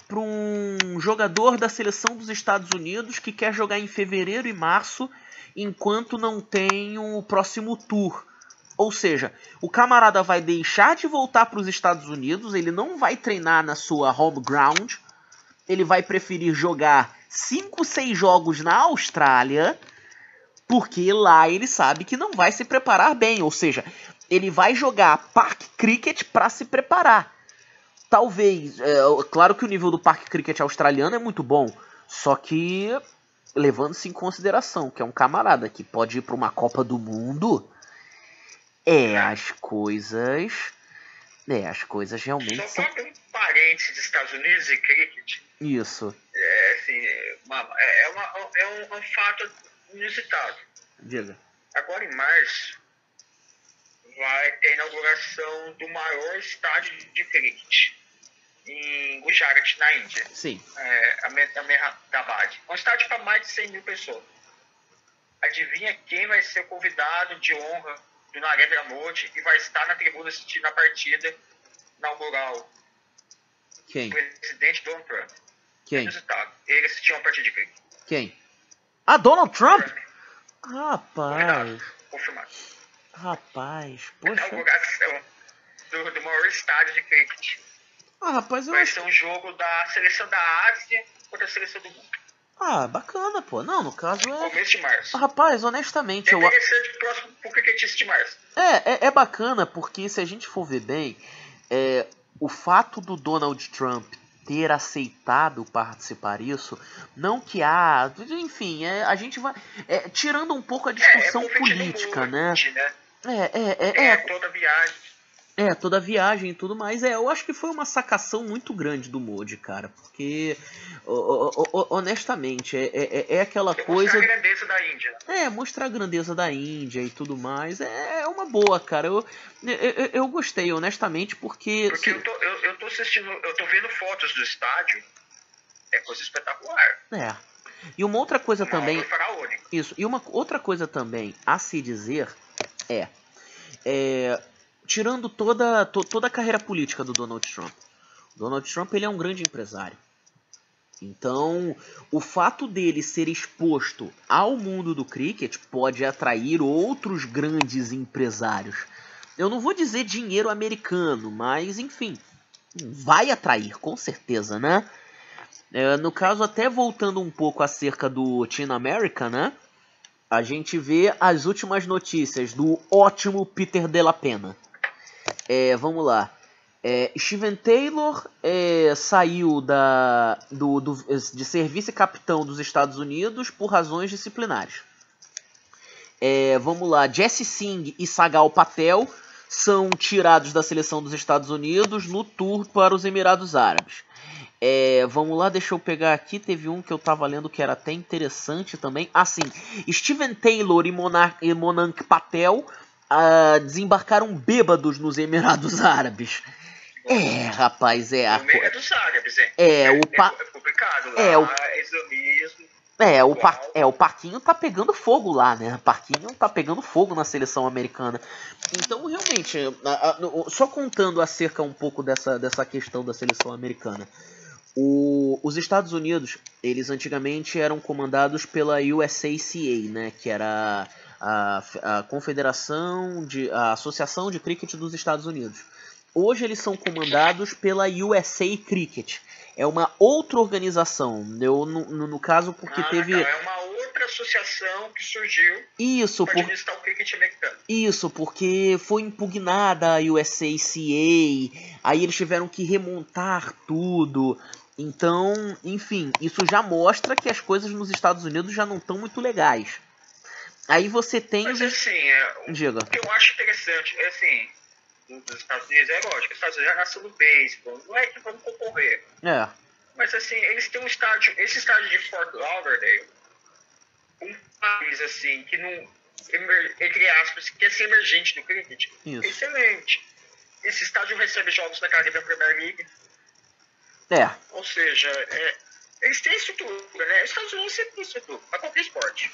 para um jogador da seleção dos Estados Unidos que quer jogar em fevereiro e março, enquanto não tem o próximo tour. Ou seja, o camarada vai deixar de voltar para os Estados Unidos, ele não vai treinar na sua home ground, ele vai preferir jogar 5, 6 jogos na Austrália, porque lá ele sabe que não vai se preparar bem. Ou seja, ele vai jogar Park Cricket para se preparar. Talvez, claro que o nível do Park Cricket australiano é muito bom, só que levando-se em consideração que é um camarada que pode ir para uma Copa do Mundo, as coisas realmente são... Só um parênteses dos Estados Unidos e cricket. Isso. É um fato inusitado. Diga. Agora em março vai ter a inauguração do maior estádio de cricket em Gujarat, na Índia. Sim. Ahmedabad. Um estádio para mais de 100 mil pessoas. Adivinha quem vai ser o convidado de honra do Narendra Modi e vai estar na tribuna assistindo a partida inaugural? Quem? O presidente Donald Trump. Quem? Inusitado. Ele assistiu uma partida de cricket. Quem? Donald Trump? Rapaz. Confirmado. Rapaz, poxa. Inauguração do maior estádio de cricket. Rapaz, vai ser um jogo da seleção da Ásia contra a seleção do mundo. Bacana, pô. Não, no caso começo de março. Rapaz, honestamente, é interessante próximo pro cricketista de março. É bacana, porque se a gente for ver bem, o fato do Donald Trump ter aceitado participar disso, não que enfim, a gente vai tirando um pouco a discussão política, né? Toda viagem. Toda a viagem e tudo mais. Eu acho que foi uma sacação muito grande do Modi, cara. Porque, honestamente, aquela coisa... Mostrar a grandeza da Índia. Mostrar a grandeza da Índia e tudo mais. É uma boa, cara. Eu gostei, honestamente, porque... Porque eu tô assistindo, eu tô vendo fotos do estádio. É coisa espetacular. E uma outra coisa também... faraônico. Isso. E uma outra coisa também a se dizer tirando toda a carreira política do Donald Trump, Donald Trump ele é um grande empresário. Então, o fato dele ser exposto ao mundo do cricket pode atrair outros grandes empresários. Eu não vou dizer dinheiro americano, mas enfim, vai atrair, com certeza, né? No caso, até voltando um pouco acerca do Team America, né? A gente vê as últimas notícias do ótimo Peter Della Penna. Vamos lá. Steven Taylor saiu de ser vice-capitão dos Estados Unidos por razões disciplinares. Vamos lá. Jesse Singh e Sagal Patel são tirados da seleção dos Estados Unidos no tour para os Emirados Árabes. Vamos lá, deixa eu pegar aqui. Teve um que eu tava lendo que era até interessante também. Sim. Steven Taylor e Monank Patel desembarcaram bêbados nos Emirados Árabes. Rapaz, No meio dos árabes, é complicado lá, islamismo. O parquinho tá pegando fogo lá, né? O parquinho tá pegando fogo na seleção americana. Então, realmente, só contando acerca um pouco dessa questão da seleção americana. Os Estados Unidos, eles antigamente eram comandados pela USACA, né? Que era a Associação de Cricket dos Estados Unidos. Hoje eles são comandados pela USA Cricket. É uma outra organização. No caso, porque teve... Então é uma outra associação que surgiu para administrar o cricket americano. Isso, porque foi impugnada a USACA, aí eles tiveram que remontar tudo. Então, enfim, isso já mostra que as coisas nos Estados Unidos já não estão muito legais. Aí você tem... Mas assim, Diga. O que eu acho interessante é assim... dos Estados Unidos, lógico, os Estados Unidos já nasceu no beisebol, não é que vamos concorrer. Mas assim, eles têm esse estádio de Fort Lauderdale, um país assim, que não, entre aspas, que é assim, emergente do cricket. Isso. Excelente. Esse estádio recebe jogos da Caribbean Premier League. Ou seja, eles têm estrutura, né? Os Estados Unidos sempre têm estrutura, para qualquer esporte.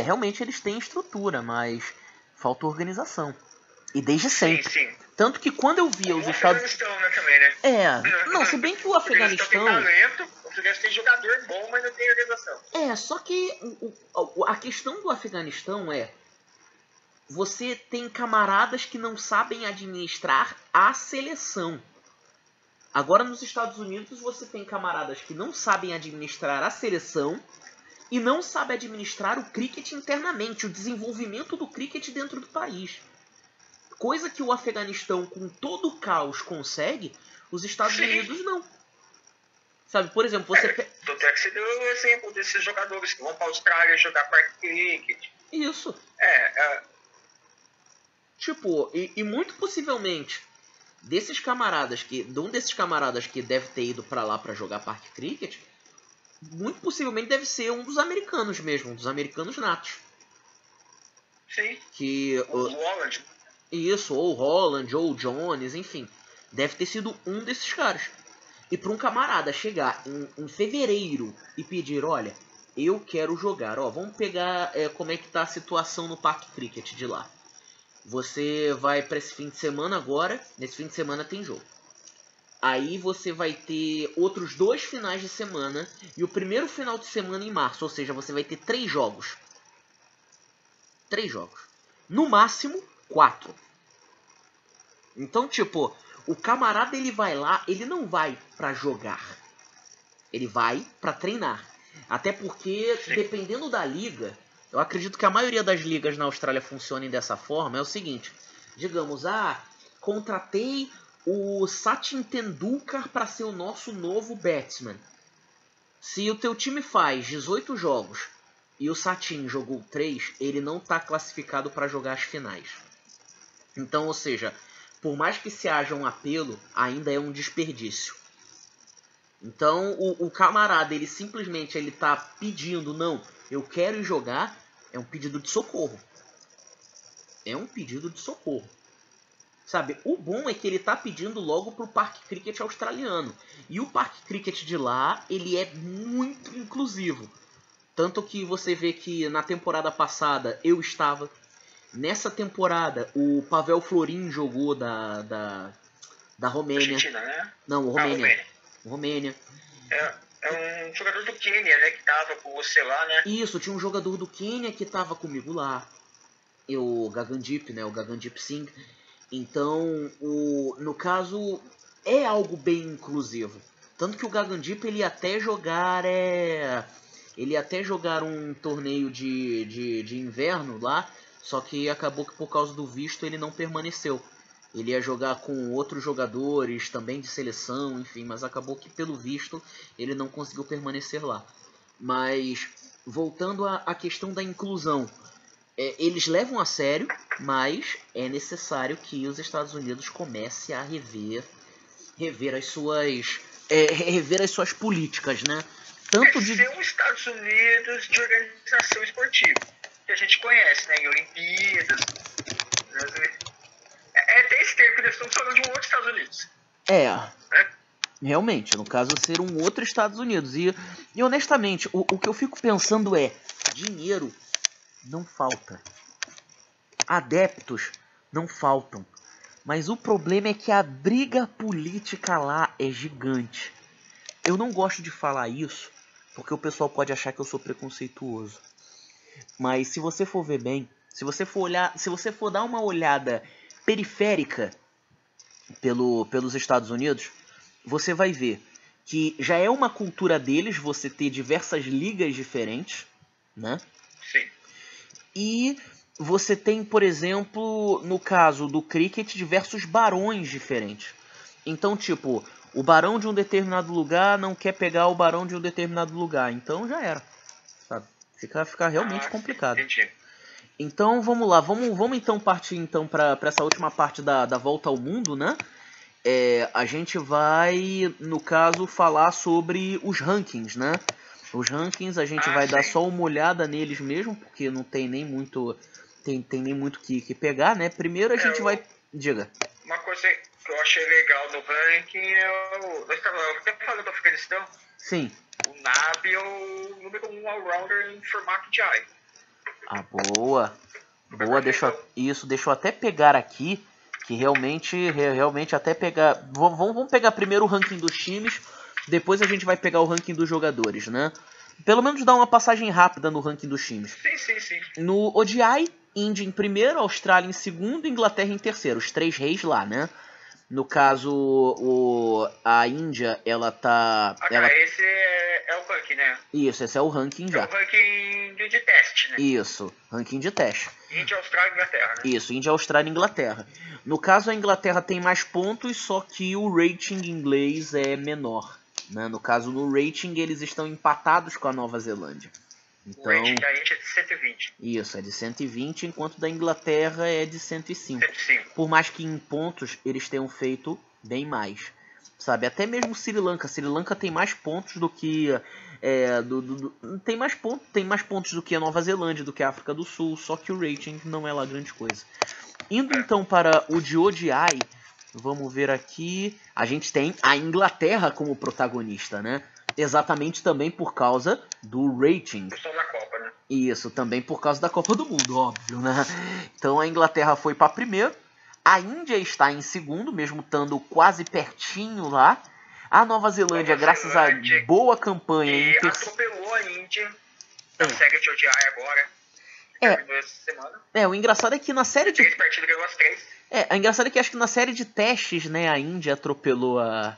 Realmente eles têm estrutura, mas falta organização. E desde sempre. Sim. Tanto que quando eu via os Estados Unidos... Né, também, né? Não, se bem que o Afeganistão... Tem talento, o Afeganistão tem jogador bom, mas não tem organização. Só que a questão do Afeganistão você tem camaradas que não sabem administrar a seleção. Agora nos Estados Unidos você tem camaradas que não sabem administrar a seleção e não sabem administrar o cricket internamente, o desenvolvimento do cricket dentro do país. Coisa que o Afeganistão, com todo o caos, consegue, os Estados Unidos não. Sabe, por exemplo, você... Tanto é que você deu o exemplo desses jogadores que vão para a Austrália jogar parque cricket. Isso. E muito possivelmente, de um desses camaradas que deve ter ido para lá para jogar parque cricket, muito possivelmente deve ser um dos americanos mesmo, um dos americanos natos. Sim. O Holland. Isso, ou Holland, ou Jones, enfim. Deve ter sido um desses caras. E para um camarada chegar em fevereiro e pedir, olha, eu quero jogar. Vamos pegar como é que tá a situação no parque cricket de lá. Você vai para esse fim de semana agora. Nesse fim de semana tem jogo. Aí você vai ter outros 2 finais de semana. E o primeiro final de semana em março. Ou seja, você vai ter 3 jogos. 3 jogos. No máximo 4. Então, o camarada ele vai lá, ele não vai pra jogar. Ele vai pra treinar. Até porque, dependendo da liga, eu acredito que a maioria das ligas na Austrália funcionem dessa forma. É o seguinte, digamos, contratei o Sachin Tendulkar para ser o nosso novo batsman. Se o teu time faz 18 jogos e o Sachin jogou 3, ele não está classificado para jogar as finais. Então, ou seja, por mais que se haja um apelo, ainda é um desperdício. Então, o camarada, ele simplesmente está pedindo, não, eu quero ir jogar, é um pedido de socorro. É um pedido de socorro. Sabe, o bom é que ele está pedindo logo para o parque cricket australiano. E o parque cricket de lá, ele é muito inclusivo. Tanto que você vê que na temporada passada eu estava. Nessa temporada, o Pavel Florin jogou Da Romênia. Argentina, né? Não, Romênia. Romênia. É um jogador do Quênia, né? Que tava com você lá, né? Isso, tinha um jogador do Quênia que tava comigo lá. O Gagandip, né? O Gagandip Singh. Então, no caso, é algo bem inclusivo. Tanto que o Gagandip, ele ia até jogar um torneio de inverno lá, só que acabou que por causa do visto ele não permaneceu. Ele ia jogar com outros jogadores, também de seleção, enfim, mas acabou que pelo visto ele não conseguiu permanecer lá. Mas, voltando à questão da inclusão, eles levam a sério, mas é necessário que os Estados Unidos comecem a rever as suas políticas, né? Tanto de ser os Estados Unidos de organização esportiva, que a gente conhece, né? Em Olimpíadas. É desse tempo que nós estamos falando de um outro Estados Unidos. Realmente, no caso, ser um outro Estados Unidos. E honestamente, o que eu fico pensando é, dinheiro não falta. Adeptos não faltam. Mas o problema é que a briga política lá é gigante. Eu não gosto de falar isso, porque o pessoal pode achar que eu sou preconceituoso. Mas se você for ver bem, se você for dar uma olhada periférica pelos Estados Unidos, você vai ver que já é uma cultura deles você ter diversas ligas diferentes, né? Sim. E você tem, por exemplo, no caso do cricket, diversos barões diferentes. Então, tipo, o barão de um determinado lugar não quer pegar o barão de um determinado lugar. Então já era. Sabe? Fica realmente complicado. Entendi. Então vamos lá, vamos então partir então para essa última parte da volta ao mundo, né? A gente vai, no caso, falar sobre os rankings, né? Os rankings a gente vai dar só uma olhada neles mesmo, porque não tem nem muito nem muito que pegar, né? Primeiro a gente vai... Diga. Uma coisa que eu achei legal no ranking é eu até falando do Afeganistão. Sim. O Nabi é o número 1 all-rounder em formato de AI. Ah, boa. Boa, deixa eu até pegar aqui, que realmente até pegar... Vamos pegar primeiro o ranking dos times, depois a gente vai pegar o ranking dos jogadores, né? Pelo menos dar uma passagem rápida no ranking dos times. Sim. No ODI, Índia em primeiro, Austrália em segundo, Inglaterra em terceiro. Os três reis lá, né? No caso, a Índia, ela tá... Esse é o ranking, né? Isso, esse é o ranking já. É o ranking de teste, né? Isso, ranking de teste. Índia, Austrália e Inglaterra, né? Isso, Índia, Austrália e Inglaterra. No caso, a Inglaterra tem mais pontos, só que o rating inglês é menor. Né? No caso, no rating, eles estão empatados com a Nova Zelândia. Então, o rating da Índia é de 120. Isso, é de 120, enquanto da Inglaterra é de 105. 105. Por mais que em pontos eles tenham feito bem mais. Sabe, até mesmo Sri Lanka. Sri Lanka tem mais pontos do que... tem mais pontos do que a Nova Zelândia, do que a África do Sul, só que o rating não é lá grande coisa. Indo então para o de ODI, vamos ver aqui, a gente tem a Inglaterra como protagonista, né? Exatamente também por causa do rating. Só da Copa, né? Isso, também por causa da Copa do Mundo, óbvio, né? Então a Inglaterra foi para primeiro, a Índia está em segundo, mesmo estando quase pertinho lá. A Nova Zelândia, graças a boa campanha... E atropelou a Índia na série de ODI agora. Terminou essa semana. O engraçado é que na série de... 3 partidas ganhou as 3. O engraçado é que acho que na série de testes, né, a Índia atropelou a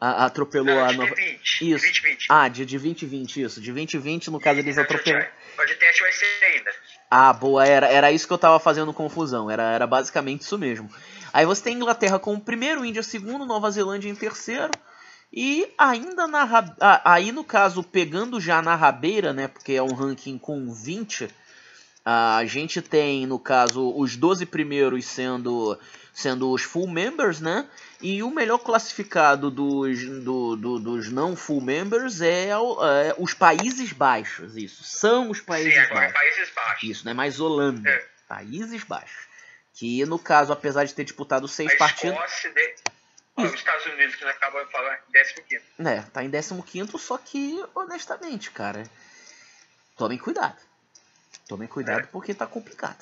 Nova... 2020. Isso. De 2020. Ah, de 2020, isso. De 2020, no caso, eles atropelaram... O de teste vai ser ainda. Ah, boa, era isso que eu tava fazendo confusão. Era basicamente isso mesmo. Aí você tem Inglaterra como primeiro, Índia segundo, Nova Zelândia em terceiro. E ainda aí, no caso, pegando já na rabeira, né, porque é um ranking com 20, a gente tem, no caso, os 12 primeiros sendo os full members, né? E o melhor classificado dos não full members é os Países Baixos. Isso, são os Países Baixos. Agora é Países Baixos. Isso, não é mais Holanda. Países Baixos. Que, no caso, apesar de ter disputado 6 partidas... Os Estados Unidos, que nós acabamos de falar, em 15º. Tá em 15º, só que, honestamente, cara, tomem cuidado. Tomem cuidado porque tá complicado.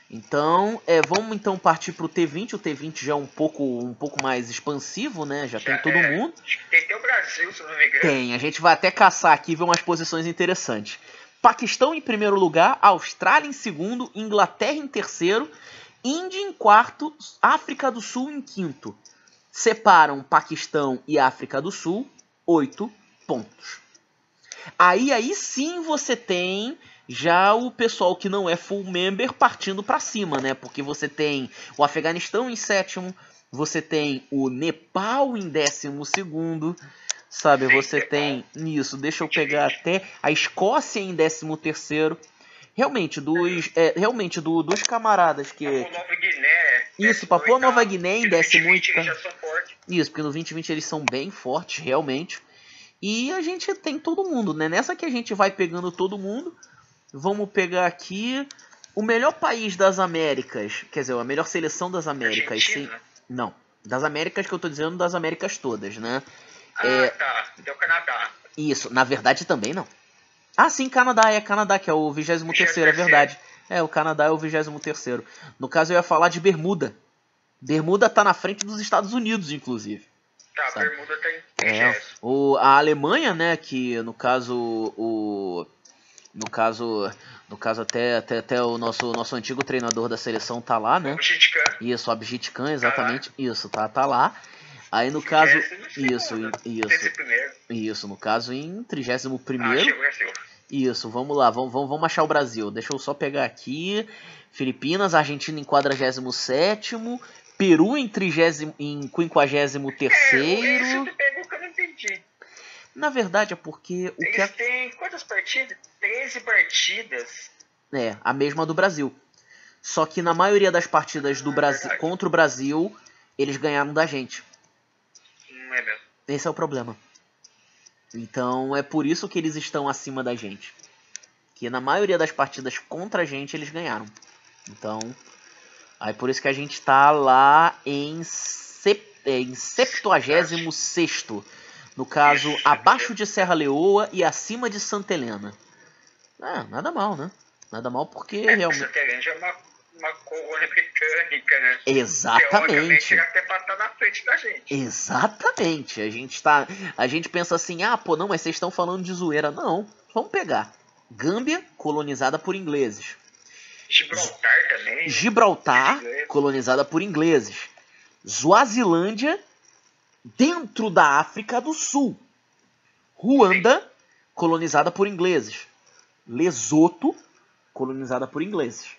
Então, vamos então partir para o T20. O T20 já é um pouco mais expansivo, né? Já tem todo mundo. Acho que tem até o Brasil, se não me engano. Tem, a gente vai até caçar aqui e ver umas posições interessantes. Paquistão em primeiro lugar, Austrália em segundo, Inglaterra em terceiro, Índia em quarto, África do Sul em quinto. Separam Paquistão e África do Sul 8 pontos. Aí sim você tem já o pessoal que não é full member partindo para cima, né? Porque você tem o Afeganistão em sétimo, você tem o Nepal em 12º, sabe? Você tem isso, deixa eu pegar até a Escócia em 13º. Realmente, dos camaradas que... Papua Nova Guiné. Isso, Papua Nova Guiné em 18º. Já são fortes. Isso, porque no 2020 eles são bem fortes, realmente. E a gente tem todo mundo, né? Nessa que a gente vai pegando todo mundo. Vamos pegar aqui o melhor país das Américas. Quer dizer, a melhor seleção das Américas. Sim. Não, das Américas que eu tô dizendo, das Américas todas, né? Tá. Deu Canadá. Isso, na verdade também não. Ah, sim, Canadá, que é o 23º, é verdade. O Canadá é o 23º. No caso, eu ia falar de Bermuda. Bermuda tá na frente dos Estados Unidos, inclusive. Tá, sabe? Bermuda tem a Alemanha, né, que no caso até o nosso antigo treinador da seleção tá lá, né? Isso, Abhijit Khan, exatamente. Isso, tá lá. Aí no caso, isso, no caso em 31º. Isso, vamos lá, vamos achar o Brasil. Deixa eu só pegar aqui. Filipinas, Argentina em 47º, Peru em 53º. Isso tu pegou que eu não entendi. Na verdade é porque Eles têm quantas partidas? 13 partidas. A mesma do Brasil. Só que na maioria das partidas do Brasil contra o Brasil, eles ganharam da gente. Não é mesmo. Esse é o problema. Então é por isso que eles estão acima da gente. Que na maioria das partidas contra a gente, eles ganharam. Então, aí por isso que a gente tá lá em 76º. No caso, abaixo de Serra Leoa e acima de Santa Helena. Nada mal, né? Nada mal porque realmente... Santa Helena já é uma colônia britânica, né? Exatamente. Já até pra estar na frente da gente. Exatamente. A gente pensa assim, não, mas vocês estão falando de zoeira. Não, vamos pegar. Gâmbia, colonizada por ingleses. Gibraltar também. Gibraltar, colonizada por ingleses. Suazilândia, dentro da África do Sul. Ruanda, colonizada por ingleses. Lesoto, colonizada por ingleses.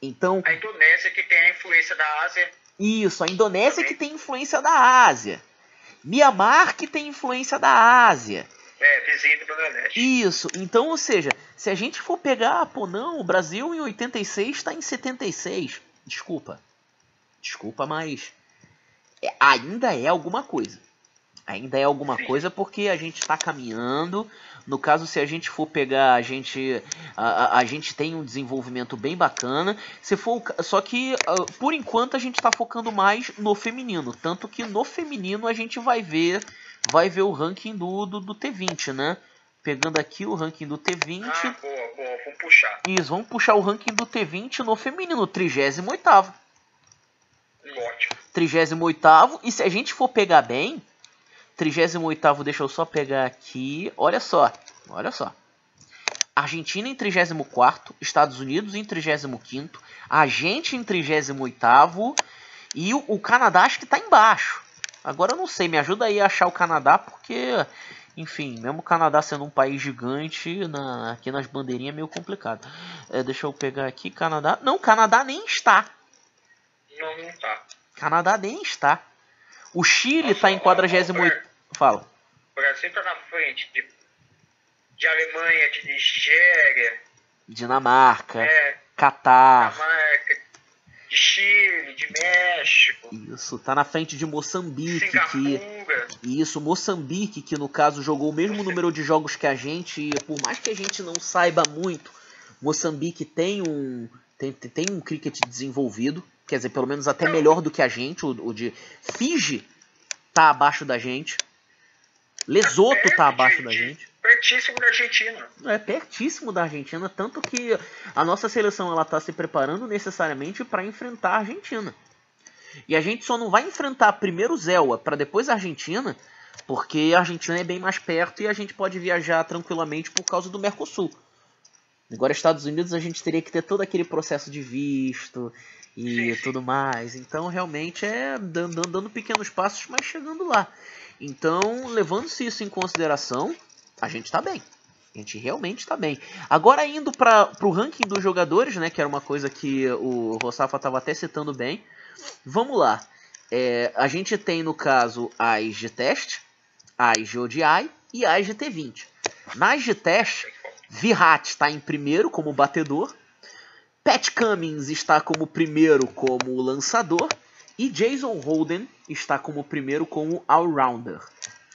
Então, a Indonésia, que tem a influência da Ásia. Isso, a Indonésia também. Que tem influência da Ásia. Mianmar, que tem influência da Ásia. Vizinho do Bangladesh. Isso, então, ou seja, se a gente for pegar, o Brasil em 86 está em 76. Desculpa, mas ainda é alguma coisa. Ainda é alguma coisa porque a gente está caminhando. No caso, se a gente for pegar, a gente tem um desenvolvimento bem bacana. Só que, por enquanto, a gente está focando mais no feminino. Tanto que no feminino a gente vai ver o ranking do T20, né? Pegando aqui o ranking do T20. Boa, vamos puxar. Isso, vamos puxar o ranking do T20 no feminino, 38º. Ótimo. 38º, e se a gente for pegar bem, 38º, deixa eu só pegar aqui, olha só. Argentina em 34º, Estados Unidos em 35º, a gente em 38º e o Canadá acho que tá embaixo. Agora eu não sei, me ajuda aí a achar o Canadá, porque, enfim, mesmo o Canadá sendo um país gigante, aqui nas bandeirinhas é meio complicado. Deixa eu pegar aqui, Canadá. Não, Canadá nem está. Não tá. Canadá nem está. O Chile está em 48º. Fala. O Brasil tá na frente de Alemanha, de Nigéria. Dinamarca. Catar. De Chile, de México. Isso, tá na frente de Moçambique. Singapura. Isso, Moçambique, que no caso jogou o mesmo número de jogos que a gente. E por mais que a gente não saiba muito, Moçambique tem um cricket desenvolvido. Quer dizer, pelo menos até melhor do que a gente. O de Fiji tá abaixo da gente. Lesoto tá abaixo da gente. Perto pertíssimo da Argentina. É pertíssimo da Argentina, tanto que a nossa seleção ela está se preparando necessariamente para enfrentar a Argentina. E a gente só não vai enfrentar primeiro o Zéua para depois a Argentina, porque a Argentina é bem mais perto e a gente pode viajar tranquilamente por causa do Mercosul. Agora, Estados Unidos, a gente teria que ter todo aquele processo de visto e tudo mais. Então, realmente, é dando pequenos passos, mas chegando lá. Então, levando-se isso em consideração, a gente está bem. A gente realmente está bem. Agora, indo para o ranking dos jogadores, né, que era uma coisa que o Rossafa estava até citando bem. Vamos lá. A gente tem, no caso, as de teste, as de ODI e as de T20. Nas de teste, Virat está em primeiro como batedor, Pat Cummins está como primeiro como lançador e Jason Holden está como primeiro como all-rounder.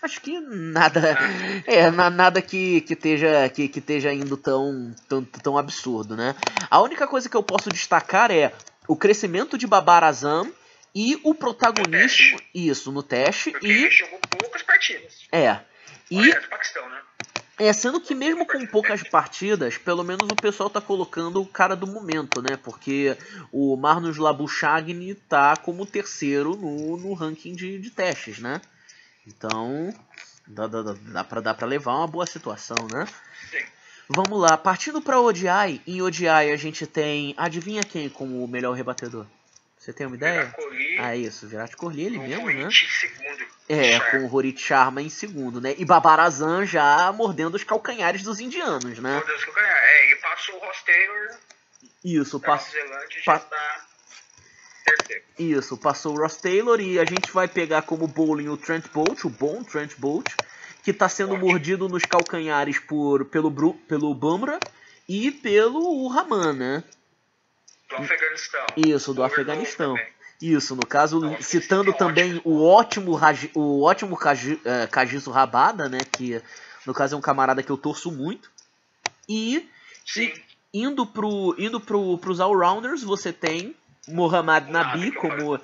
Acho que nada que esteja indo tão absurdo, né? A única coisa que eu posso destacar é o crescimento de Babar Azam e o protagonismo no teste. Porque ele jogou poucas partidas. E Paquistão, né? sendo que mesmo com poucas partidas, pelo menos o pessoal tá colocando o cara do momento, né? Porque o Marnus Labuschagne tá como terceiro no ranking de testes, né? Então, dá pra levar uma boa situação, né? Sim. Vamos lá, partindo pra ODI. Em ODI a gente tem, adivinha quem como o melhor rebatedor? Você tem uma ideia? Isso, Virat Kohli, ele mesmo, né? Com o Rohit Sharma em segundo, né? E Babar Azam já mordendo os calcanhares dos indianos, né? Mordendo os calcanhares. E passou o Ross Taylor. Isso, terceiro. Passou o Ross Taylor e a gente vai pegar como bowling o Trent Boult, o bom Trent Boult, que está sendo mordido nos calcanhares pelo Bumrah e pelo Rahman, né? Do Afeganistão. Isso, do Afeganistão. Isso, no caso, citando também o ótimo Kagiso Rabada, né? Que no caso é um camarada que eu torço muito. E indo pros all-rounders, você tem Mohammad Nabi, como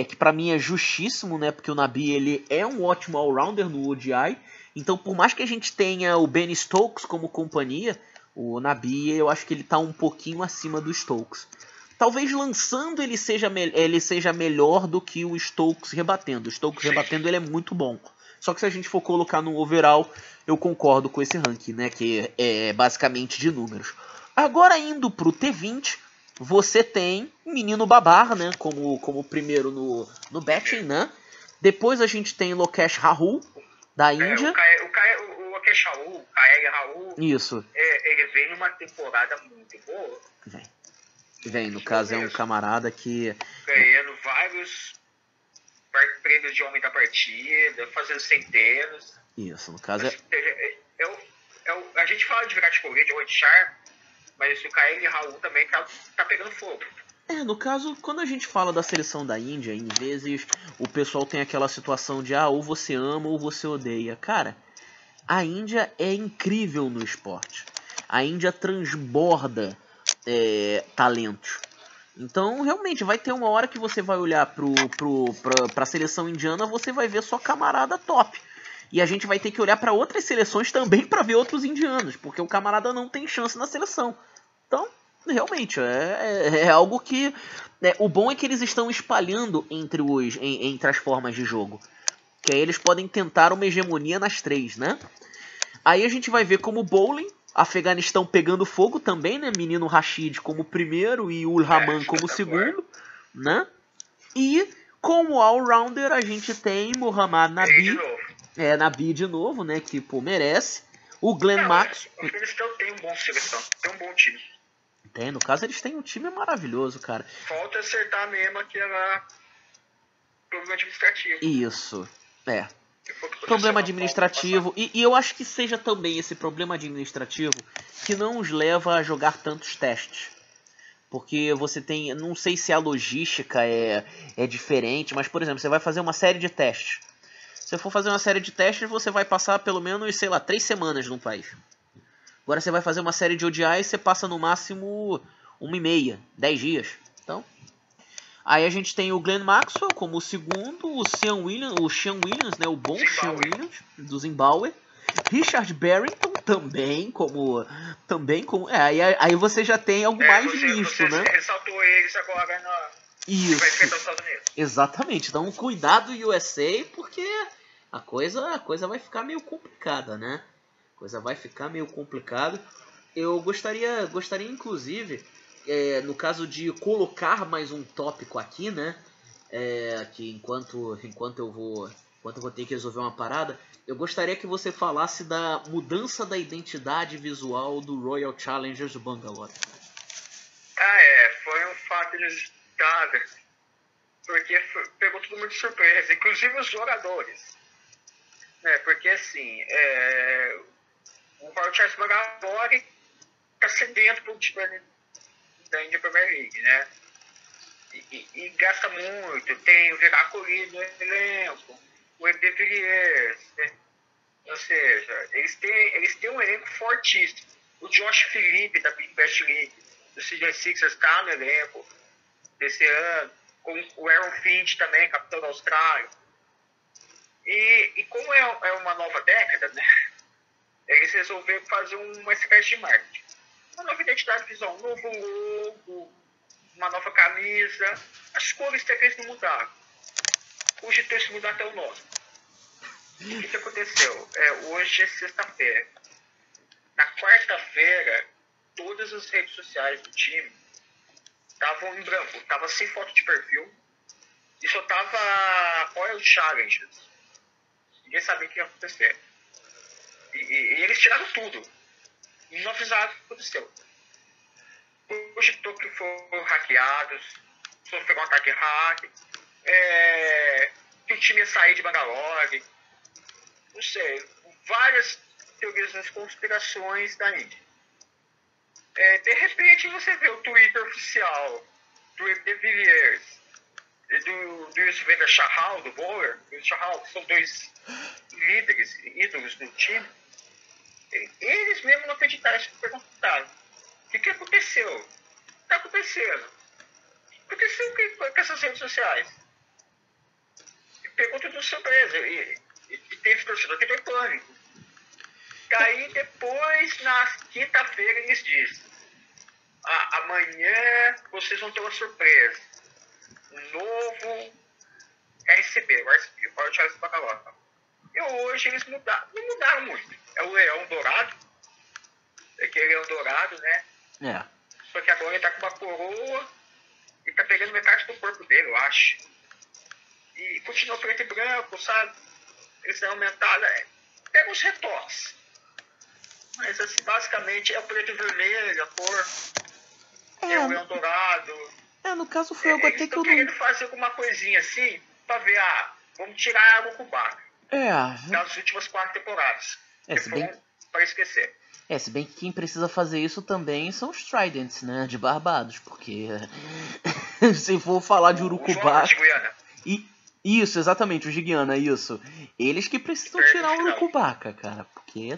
que pra mim é justíssimo, né? Porque o Nabi ele é um ótimo all-rounder no ODI. Então, por mais que a gente tenha o Ben Stokes como companhia, o Nabi eu acho que ele tá um pouquinho acima do Stokes. Talvez lançando ele seja melhor do que o Stokes rebatendo. O Stokes rebatendo ele é muito bom. Só que se a gente for colocar no overall, eu concordo com esse ranking, né? Que é basicamente de números. Agora indo pro T20, você tem o menino Babar, né? Como primeiro no batting, né? Depois a gente tem Lokesh Rahul, da Índia. O Lokesh Rahul, o Kaeg Rahul. Isso. Ele vem numa temporada muito boa. Vem, no caso é um camarada que... ganhando vários prêmios de homem da partida, fazendo centenas. Isso, no caso a gente fala de Virat Kohli, de Rohit Sharma, mas o Kaeg Rahul também tá pegando fogo. No caso, quando a gente fala da seleção da Índia, em vezes o pessoal tem aquela situação de ou você ama ou você odeia. Cara, a Índia é incrível no esporte. A Índia transborda talentos. Então, realmente, vai ter uma hora que você vai olhar pra seleção indiana, você vai ver só camarada top. E a gente vai ter que olhar para outras seleções também para ver outros indianos, porque o camarada não tem chance na seleção. Então, realmente, é algo que... o bom é que eles estão espalhando entre as formas de jogo. Que aí eles podem tentar uma hegemonia nas três, né? Aí a gente vai ver como bowling, Afeganistão pegando fogo também, né? Menino Rashid como primeiro e o Rahman como segundo, né? E como all-rounder a gente tem Mohammad Nabi. Nabi de novo, né? Que, merece. O Glenn Maxwell. O Afeganistão tem um bom seleção, tem um bom time. No caso eles têm um time maravilhoso, cara. Falta acertar mesmo aquele problema administrativo. Isso, problema administrativo, e eu acho que seja também esse problema administrativo que não os leva a jogar tantos testes. Porque você tem, não sei se a logística é diferente, mas por exemplo, você vai fazer uma série de testes. Se você for fazer uma série de testes, você vai passar pelo menos, 3 semanas num país. Agora você vai fazer uma série de ODI e você passa no máximo 1,5, 10 dias. Então, aí a gente tem o Glenn Maxwell como o segundo, o Sean Williams, né, o bom Sean Williams, do Zimbábue. Richard Barrington, também como... aí você já tem algo mais nisso, né? Você ressaltou eles agora que vai enfrentar os Estados Unidos. Exatamente. Então, cuidado USA, porque a coisa vai ficar meio complicada, né? A coisa vai ficar meio complicada. Eu gostaria inclusive, no caso de colocar mais um tópico aqui, né? Que enquanto eu vou ter que resolver uma parada, eu gostaria que você falasse da mudança da identidade visual do Royal Challengers Bangalore. Foi um fato inusitado, porque pegou todo mundo de surpresa, inclusive os jogadores. Porque assim, o Royal Challengers Bangalore está sedento para o time da Indian Premier League, né? E gasta muito, tem o Viracoli no elenco, o ED Villiers, né? Ou seja, eles têm um elenco fortíssimo. O Josh Philippe da Big Bash League, do Sydney Sixers, está no elenco desse ano, com o Aaron Finch também, capitão da Austrália. E como é uma nova década, né? Eles resolveram fazer uma espécie de marketing. Uma nova identidade visual, um novo logo, uma nova camisa. As cores talvez não mudaram. Hoje tem que mudar até o nome. O que aconteceu? Hoje é sexta-feira. Na quarta-feira, todas as redes sociais do time estavam em branco. Estava sem foto de perfil. E só estava Royal Challengers. Ninguém sabia o que ia acontecer. E eles tiraram tudo. E não avisaram o que aconteceu. Os tokens foram hackeados, sofreram um ataque hack, que o time ia sair de Bangalore, não sei, várias teorias das conspirações da Índia. De repente você vê o Twitter oficial do ED Villiers e do Yusvendra Chahal, do bowler, do Chahal, que são dois líderes, ídolos do time. Eles mesmos não acreditaram, eles perguntaram: o que aconteceu? O que está acontecendo? O que aconteceu com essas redes sociais? E pegou tudo de surpresa. E teve torcedor que deu pânico. Aí depois, na quinta-feira, eles dizem: amanhã vocês vão ter uma surpresa. Um novo RCB, o Royal Challengers Bangalore. E hoje eles não mudaram muito. É o Leão Dourado. Aquele Leão Dourado, né? Só que agora ele tá com uma coroa e tá pegando metade do corpo dele, eu acho. E continua preto e branco, sabe? Eles deram aumentada. Pega os retoques. Mas assim, basicamente é o preto e vermelho, a cor. É o Leão Dourado. No caso foi algo até que eu não... querendo fazer alguma coisinha assim pra ver, vamos tirar a água com o barco. Das últimas 4 temporadas. Para esquecer. Se bem que quem precisa fazer isso também são os Tridents, né? De Barbados, porque se for falar de Urucubaca... Isso, exatamente, os de Guiana, isso. Eles que precisam tirar o Urucubaca, cara, porque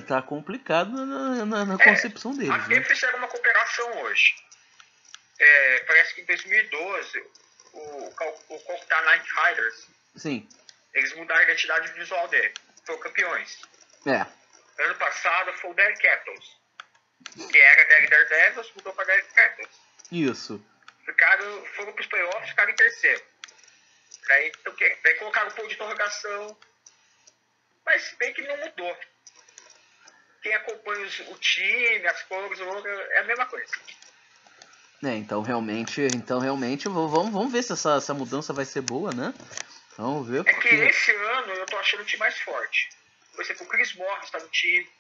tá complicado na concepção deles. Aqui né? fizeram uma cooperação hoje. Parece que em 2012, o Kolkata Knight Riders, sim, eles mudaram a identidade visual dele. Foram campeões. Ano passado foi o Derry Capitals, que era Derry Daredevils, mudou para Derry Capitals. Isso. Foram para os playoffs, ficaram em terceiro. Daí colocaram um pouco de interrogação, mas bem que não mudou. Quem acompanha o time, as cores, é a mesma coisa. Então realmente, vamos ver se essa mudança vai ser boa, né? Vamos ver. Porque... É que esse ano eu tô achando o time mais forte. Por exemplo, o Chris Morris está no time,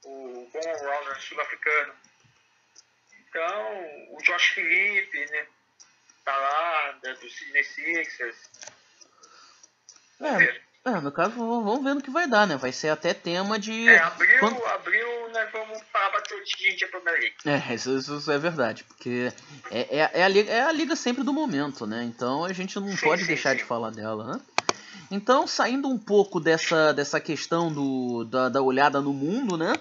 o Bon Rouser sul-africano. Então, o Josh Philippe, né? Tá lá, do Sydney Sixers. No caso, vamos ver no que vai dar, né? Vai ser até tema de... Abril, né? Vamos falar bastante de India Premier League. Isso é verdade, porque é a liga sempre do momento, né? Então a gente não pode deixar de falar dela, né? Então, saindo um pouco dessa questão da olhada no mundo, né?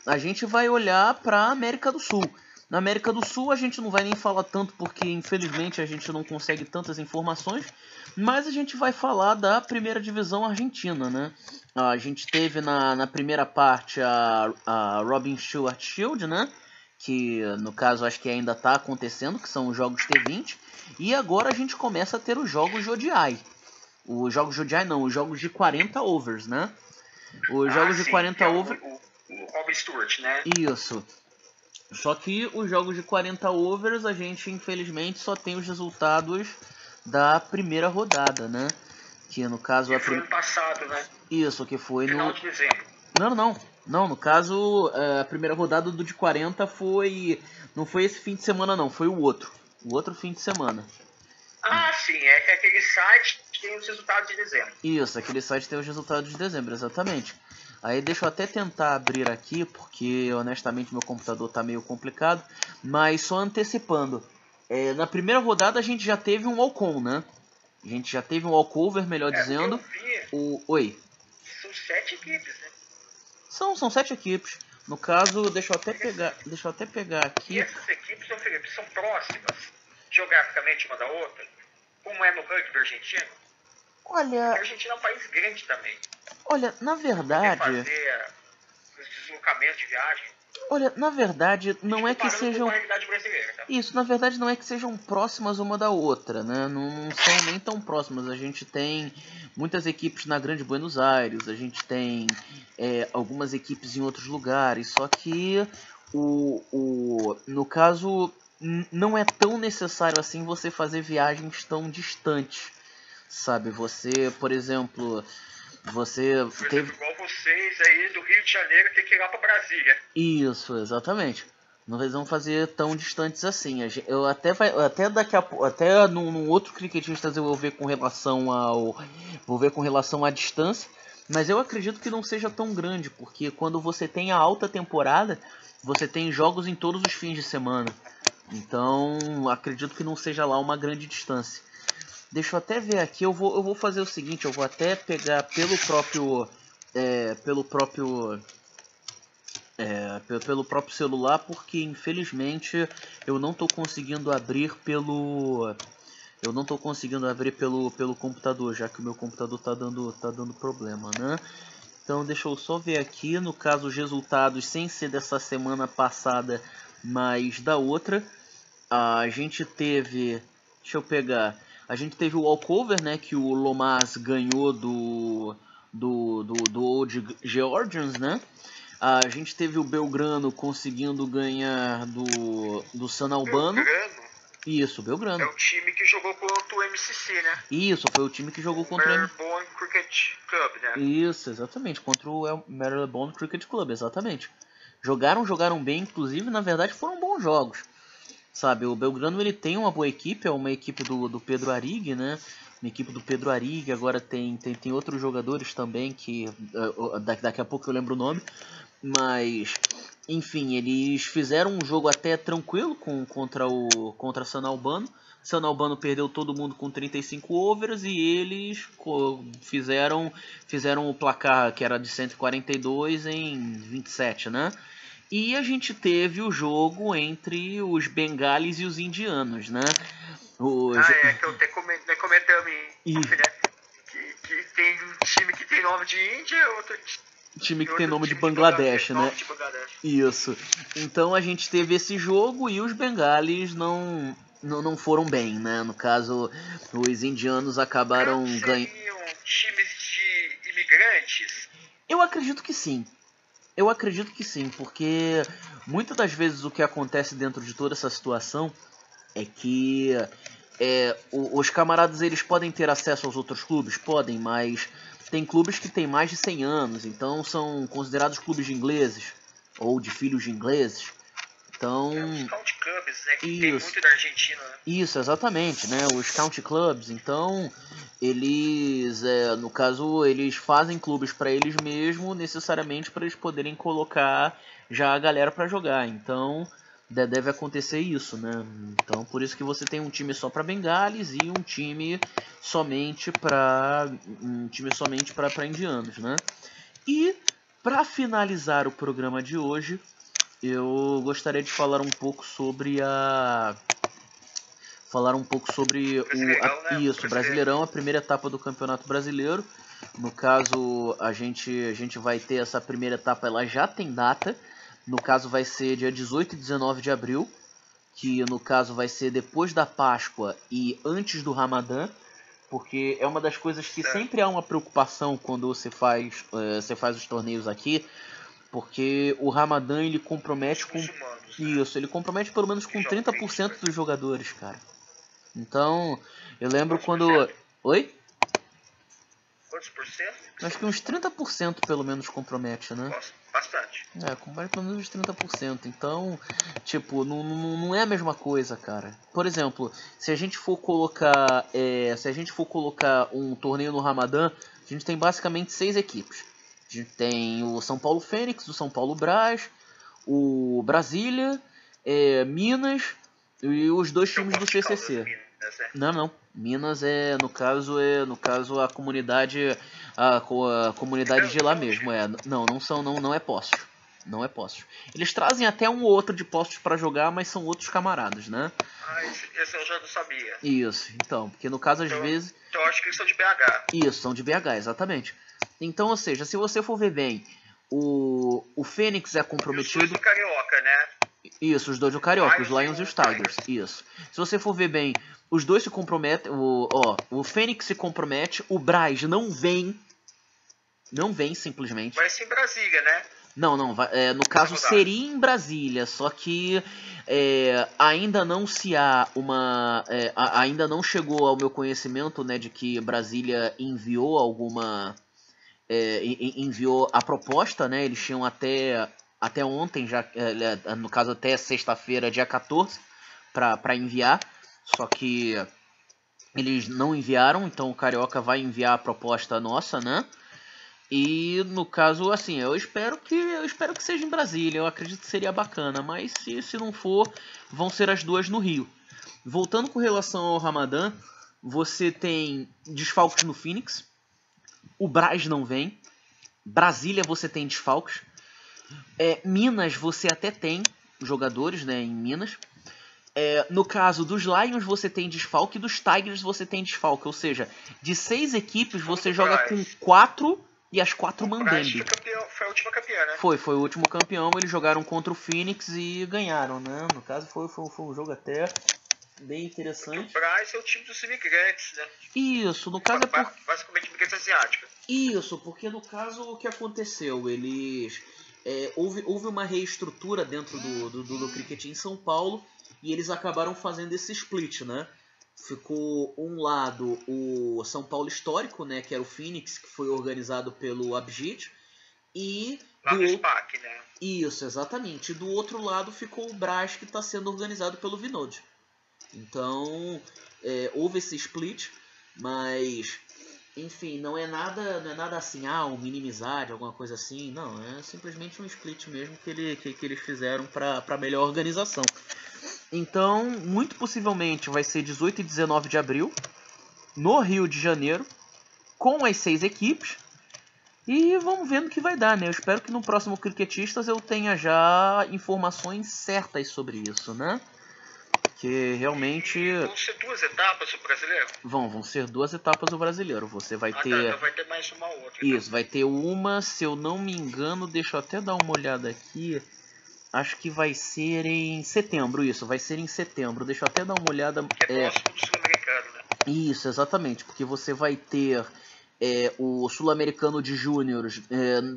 A gente vai olhar para a América do Sul. Na América do Sul a gente não vai nem falar tanto porque infelizmente a gente não consegue tantas informações, mas a gente vai falar da primeira divisão argentina, né? A gente teve na primeira parte a Robin Stewart Shield, né? Que no caso acho que ainda está acontecendo, que são os jogos T20, e agora a gente começa a ter os jogos de ODI. Os jogos de ODI não, os jogos de 40 overs, né? Os jogos de 40 overs... O Robin Stewart, né? Isso. Só que os jogos de 40 overs a gente infelizmente só tem os resultados da primeira rodada, né? Que no caso... Que foi ano passado, né? Isso, que foi Final no... de dezembro. Não, no caso, a primeira rodada do de 40 foi... Não foi esse fim de semana não, foi o outro. O outro fim de semana. Ah, sim, é aquele site que tem os resultados de dezembro. Isso, aquele site tem os resultados de dezembro, exatamente. Aí deixa eu até tentar abrir aqui, porque honestamente meu computador tá meio complicado. Mas só antecipando. Na primeira rodada a gente já teve um walk-on, né? A gente já teve um walkover, melhor dizendo. Oi. São 7 equipes, né? São 7 equipes. No caso, deixa eu até pegar aqui. E essas equipes, Felipe, são próximas geograficamente uma da outra? Como é no rugby argentino? Olha... A Argentina é um país grande também. Olha, na verdade... Fazer os deslocamentos de viagem. Olha, na verdade, não é que sejam... Tá? Isso, na verdade não é que sejam próximas uma da outra, né? Não são nem tão próximas. A gente tem muitas equipes na Grande Buenos Aires, a gente tem algumas equipes em outros lugares, só que no caso não é tão necessário assim você fazer viagens tão distantes, sabe? Você, por exemplo... Igual vocês aí do Rio de Janeiro ter que ir lá pra Brasília. Isso, exatamente. Não vão fazer tão distantes assim. Eu até daqui a pouco, até num outro Cricketistas eu vou ver com relação à distância, mas eu acredito que não seja tão grande, porque quando você tem a alta temporada, você tem jogos em todos os fins de semana. Então, acredito que não seja lá uma grande distância. Deixa eu até ver aqui, eu vou fazer o seguinte, eu vou até pegar pelo próprio celular, porque infelizmente eu não estou conseguindo abrir pelo computador, já que o meu computador tá dando problema, né? Então deixa eu só ver aqui, no caso os resultados sem ser dessa semana passada, mas da outra. A gente teve, deixa eu pegar, a gente teve o walkover, né, que o Lomas ganhou do Old Georgians, né? A gente teve o Belgrano conseguindo ganhar do San Albano. Belgrano? Isso, Belgrano. É o time que jogou contra o MCC, né? Isso, foi o time que jogou contra o Marylebone Cricket Club, né? Isso, exatamente, contra o Marylebone Cricket Club, exatamente. Jogaram bem, inclusive, na verdade foram bons jogos. Sabe, o Belgrano ele tem uma boa equipe, é uma equipe do Pedro Arig, né? Uma equipe do Pedro Arig, agora tem outros jogadores também que daqui a pouco eu lembro o nome, mas enfim, eles fizeram um jogo até tranquilo contra San Albano. San Albano perdeu todo mundo com 35 overs e eles fizeram o placar que era de 142 em 27, né? E a gente teve o jogo entre os bengalis e os indianos, né? Que eu até comentamos né? Que tem um time que tem nome de Índia e outro time que tem nome de Bangladesh, né? Isso. Então a gente teve esse jogo e os bengalis não foram bem, né? No caso, os indianos acabaram ganhando. Seriam times de imigrantes? Eu acredito que sim. Porque muitas das vezes o que acontece dentro de toda essa situação é que os camaradas eles podem ter acesso aos outros clubes? Podem, mas tem clubes que têm mais de 100 anos, então são considerados clubes de ingleses ou de filhos de ingleses. Então, os county clubs, né, que tem muito da Argentina, né? Isso, exatamente, né? Os county clubs. Então, eles, no caso, eles fazem clubes para eles mesmos, necessariamente para eles poderem colocar já a galera para jogar. Então, deve acontecer isso, né? Então, por isso que você tem um time só para bengalis e um time somente para indianos, né? E para finalizar o programa de hoje, eu gostaria de falar um pouco sobre Brasileirão, né? isso, Brasileirão, a primeira etapa do Campeonato Brasileiro. No caso, a gente vai ter essa primeira etapa, ela já tem data. No caso, vai ser dia 18 e 19 de abril, que no caso vai ser depois da Páscoa e antes do Ramadã, porque é uma das coisas que sempre há uma preocupação quando você faz os torneios aqui, porque o Ramadã ele compromete com isso, ele compromete pelo menos com 30% dos jogadores, cara. Então, eu lembro quando... Oi? Quantos por cento? Acho que uns 30% pelo menos compromete, né? Bastante. Compromete pelo menos uns 30%. Então, tipo, não é a mesma coisa, cara. Por exemplo, se a gente for colocar um torneio no Ramadã, a gente tem basicamente 6 equipes. A gente tem o São Paulo Fênix, o São Paulo Brás, o Brasília, Minas e os 2 times do CCC. Não. Minas no caso a comunidade de lá mesmo. Não é Poços. Não é Poços. Eles trazem até um ou outro de Poços para jogar, mas são outros camaradas, né? Esse eu já não sabia. Isso, então, porque no caso às vezes... Então eu acho que eles são de BH. Isso, são de BH, exatamente. Então, ou seja, se você for ver bem, o Fênix é comprometido... E os 2 do Carioca, né? Isso, os 2 do Carioca, os Lions e os Tigers. Isso. Se você for ver bem, os 2 se comprometem. O Fênix se compromete, o Brás não vem. Não vem, simplesmente. Vai ser em Brasília, né? Não, no caso seria em Brasília, só que ainda não se há uma. Ainda não chegou ao meu conhecimento, né, de que Brasília enviou enviou a proposta, né? Eles tinham até ontem, já, no caso até sexta-feira, dia 14, para enviar, só que eles não enviaram, então o Carioca vai enviar a proposta nossa, né? E no caso, assim, eu espero que seja em Brasília, eu acredito que seria bacana, mas se não for, vão ser as 2 no Rio. Voltando com relação ao Ramadã, você tem desfalques no Phoenix, o Brás não vem, Brasília você tem desfalques, Minas você até tem jogadores, né, em Minas. No caso dos Lions você tem desfalque, dos Tigers você tem desfalque. Ou seja, de 6 equipes você joga com 4 e as 4 Mambembe. Foi a última campeã, né? Foi o último campeão. Eles jogaram contra o Phoenix e ganharam, né? No caso foi um jogo até bem interessante. O Brás é o time dos imigrantes, né? Isso, no caso basicamente imigrantes asiáticos. Isso, porque no caso o que aconteceu? Eles... houve uma reestrutura dentro do cricket em São Paulo e eles acabaram fazendo esse split, né? Ficou um lado o São Paulo histórico, né, que era o Phoenix, que foi organizado pelo Abhijit, e lá no SPAC, né? Isso, exatamente. E do outro lado ficou o Brás, que está sendo organizado pelo Vinod. Então, houve esse split, mas... Enfim, não é nada assim, um minimizade, alguma coisa assim. Não, é simplesmente um split mesmo que eles fizeram para melhor organização. Então, muito possivelmente vai ser 18 e 19 de abril, no Rio de Janeiro, com as 6 equipes. E vamos ver no que vai dar, né? Eu espero que no próximo Cricketistas eu tenha já informações certas sobre isso, né? Que realmente... Vão ser 2 etapas o brasileiro? Vão ser 2 etapas o brasileiro. Você vai ter... Então vai ter mais uma outra. Então. Isso, vai ter uma, se eu não me engano, deixa eu até dar uma olhada aqui. Acho que vai ser em setembro, isso, vai ser em setembro. Deixa eu até dar uma olhada. Que é próximo do Sul-Americano, né? Isso, exatamente, porque você vai ter o Sul-Americano de Júniores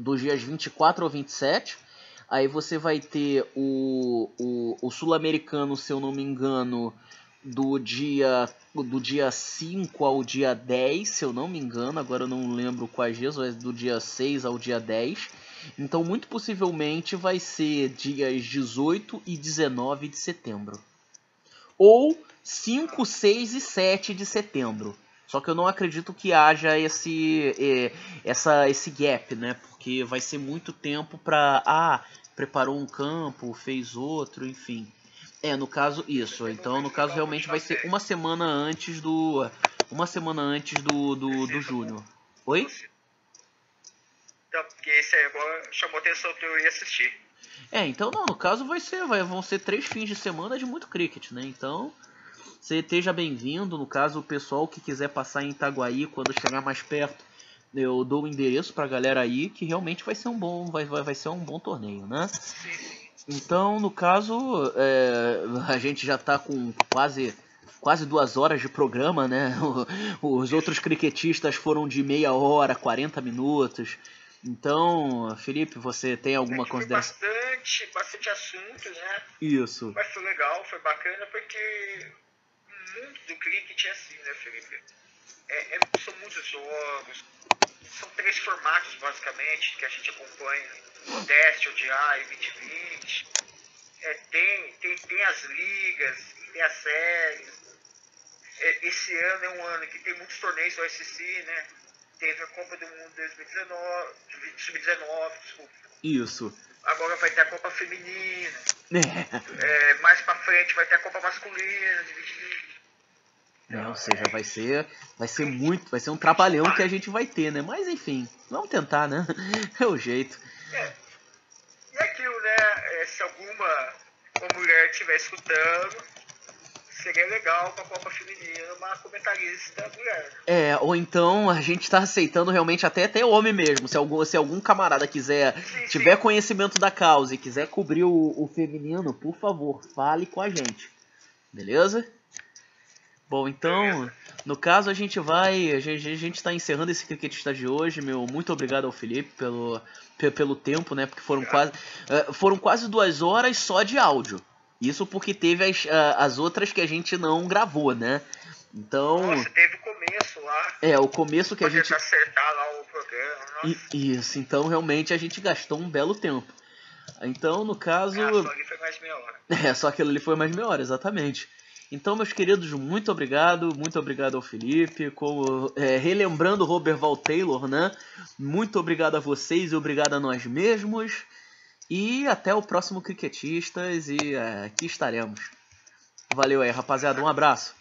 dos dias 24 ao 27. Aí você vai ter o Sul-Americano, se eu não me engano, do dia 5 ao dia 10, se eu não me engano. Agora eu não lembro quais dias, mas do dia 6 ao dia 10. Então, muito possivelmente, vai ser dias 18 e 19 de setembro. Ou 5, 6 e 7 de setembro. Só que eu não acredito que haja esse gap, né? Porque vai ser muito tempo para... preparou um campo, fez outro, enfim. No caso, isso. Então, no caso, realmente vai ser uma semana antes do Júnior. Oi? Então, porque esse aí agora chamou atenção que eu ia assistir. Então não, no caso vão ser 3 fins de semana de muito cricket, né? Então, você esteja bem-vindo. No caso, o pessoal que quiser passar em Itaguaí quando chegar mais perto, eu dou o endereço pra galera aí, que realmente vai ser um bom torneio, né? Então, no caso, a gente já tá com quase 2 horas de programa, né? Os outros cricketistas foram de meia hora, 40 minutos. Então, Felipe, você tem alguma consideração? Bastante assunto, né? Isso. Mas foi legal, foi bacana, porque o mundo do cricket é assim, né, Felipe? São muitos jogos, são 3 formatos, basicamente, que a gente acompanha. O Teste, o ODI, 2020. Tem as ligas, tem as séries. Esse ano é um ano que tem muitos torneios do OSC, né? Teve a Copa do Mundo 2019, sub-19, desculpa. Isso. Agora vai ter a Copa Feminina. Mais pra frente vai ter a Copa Masculina de 2020. Ou seja, vai ser um trabalhão que a gente vai ter, né? Mas enfim, vamos tentar, né? É o jeito. E aquilo, né? Se alguma mulher estiver escutando, seria legal pra Copa Feminina uma comentarista mulher. Ou então a gente tá aceitando realmente até homem mesmo. Se algum camarada tiver conhecimento da causa e quiser cobrir o feminino, por favor, fale com a gente. Beleza? Bom, então, no caso a gente tá encerrando esse cricketista de hoje. Muito obrigado ao Felipe pelo tempo, né? Porque foram quase 2 horas só de áudio. Isso porque teve as outras que a gente não gravou, né? Então... Nossa, teve o começo lá. O começo que a gente... acertar lá o programa. Nossa. Isso, então realmente a gente gastou um belo tempo. Então, no caso... só ali foi mais meia hora. Só aquilo ali foi mais meia hora, exatamente. Então, meus queridos, muito obrigado ao Felipe, relembrando o Robert Val Taylor, né? Muito obrigado a vocês e obrigado a nós mesmos. E até o próximo Cricketistas, e aqui estaremos. Valeu aí, rapaziada, um abraço.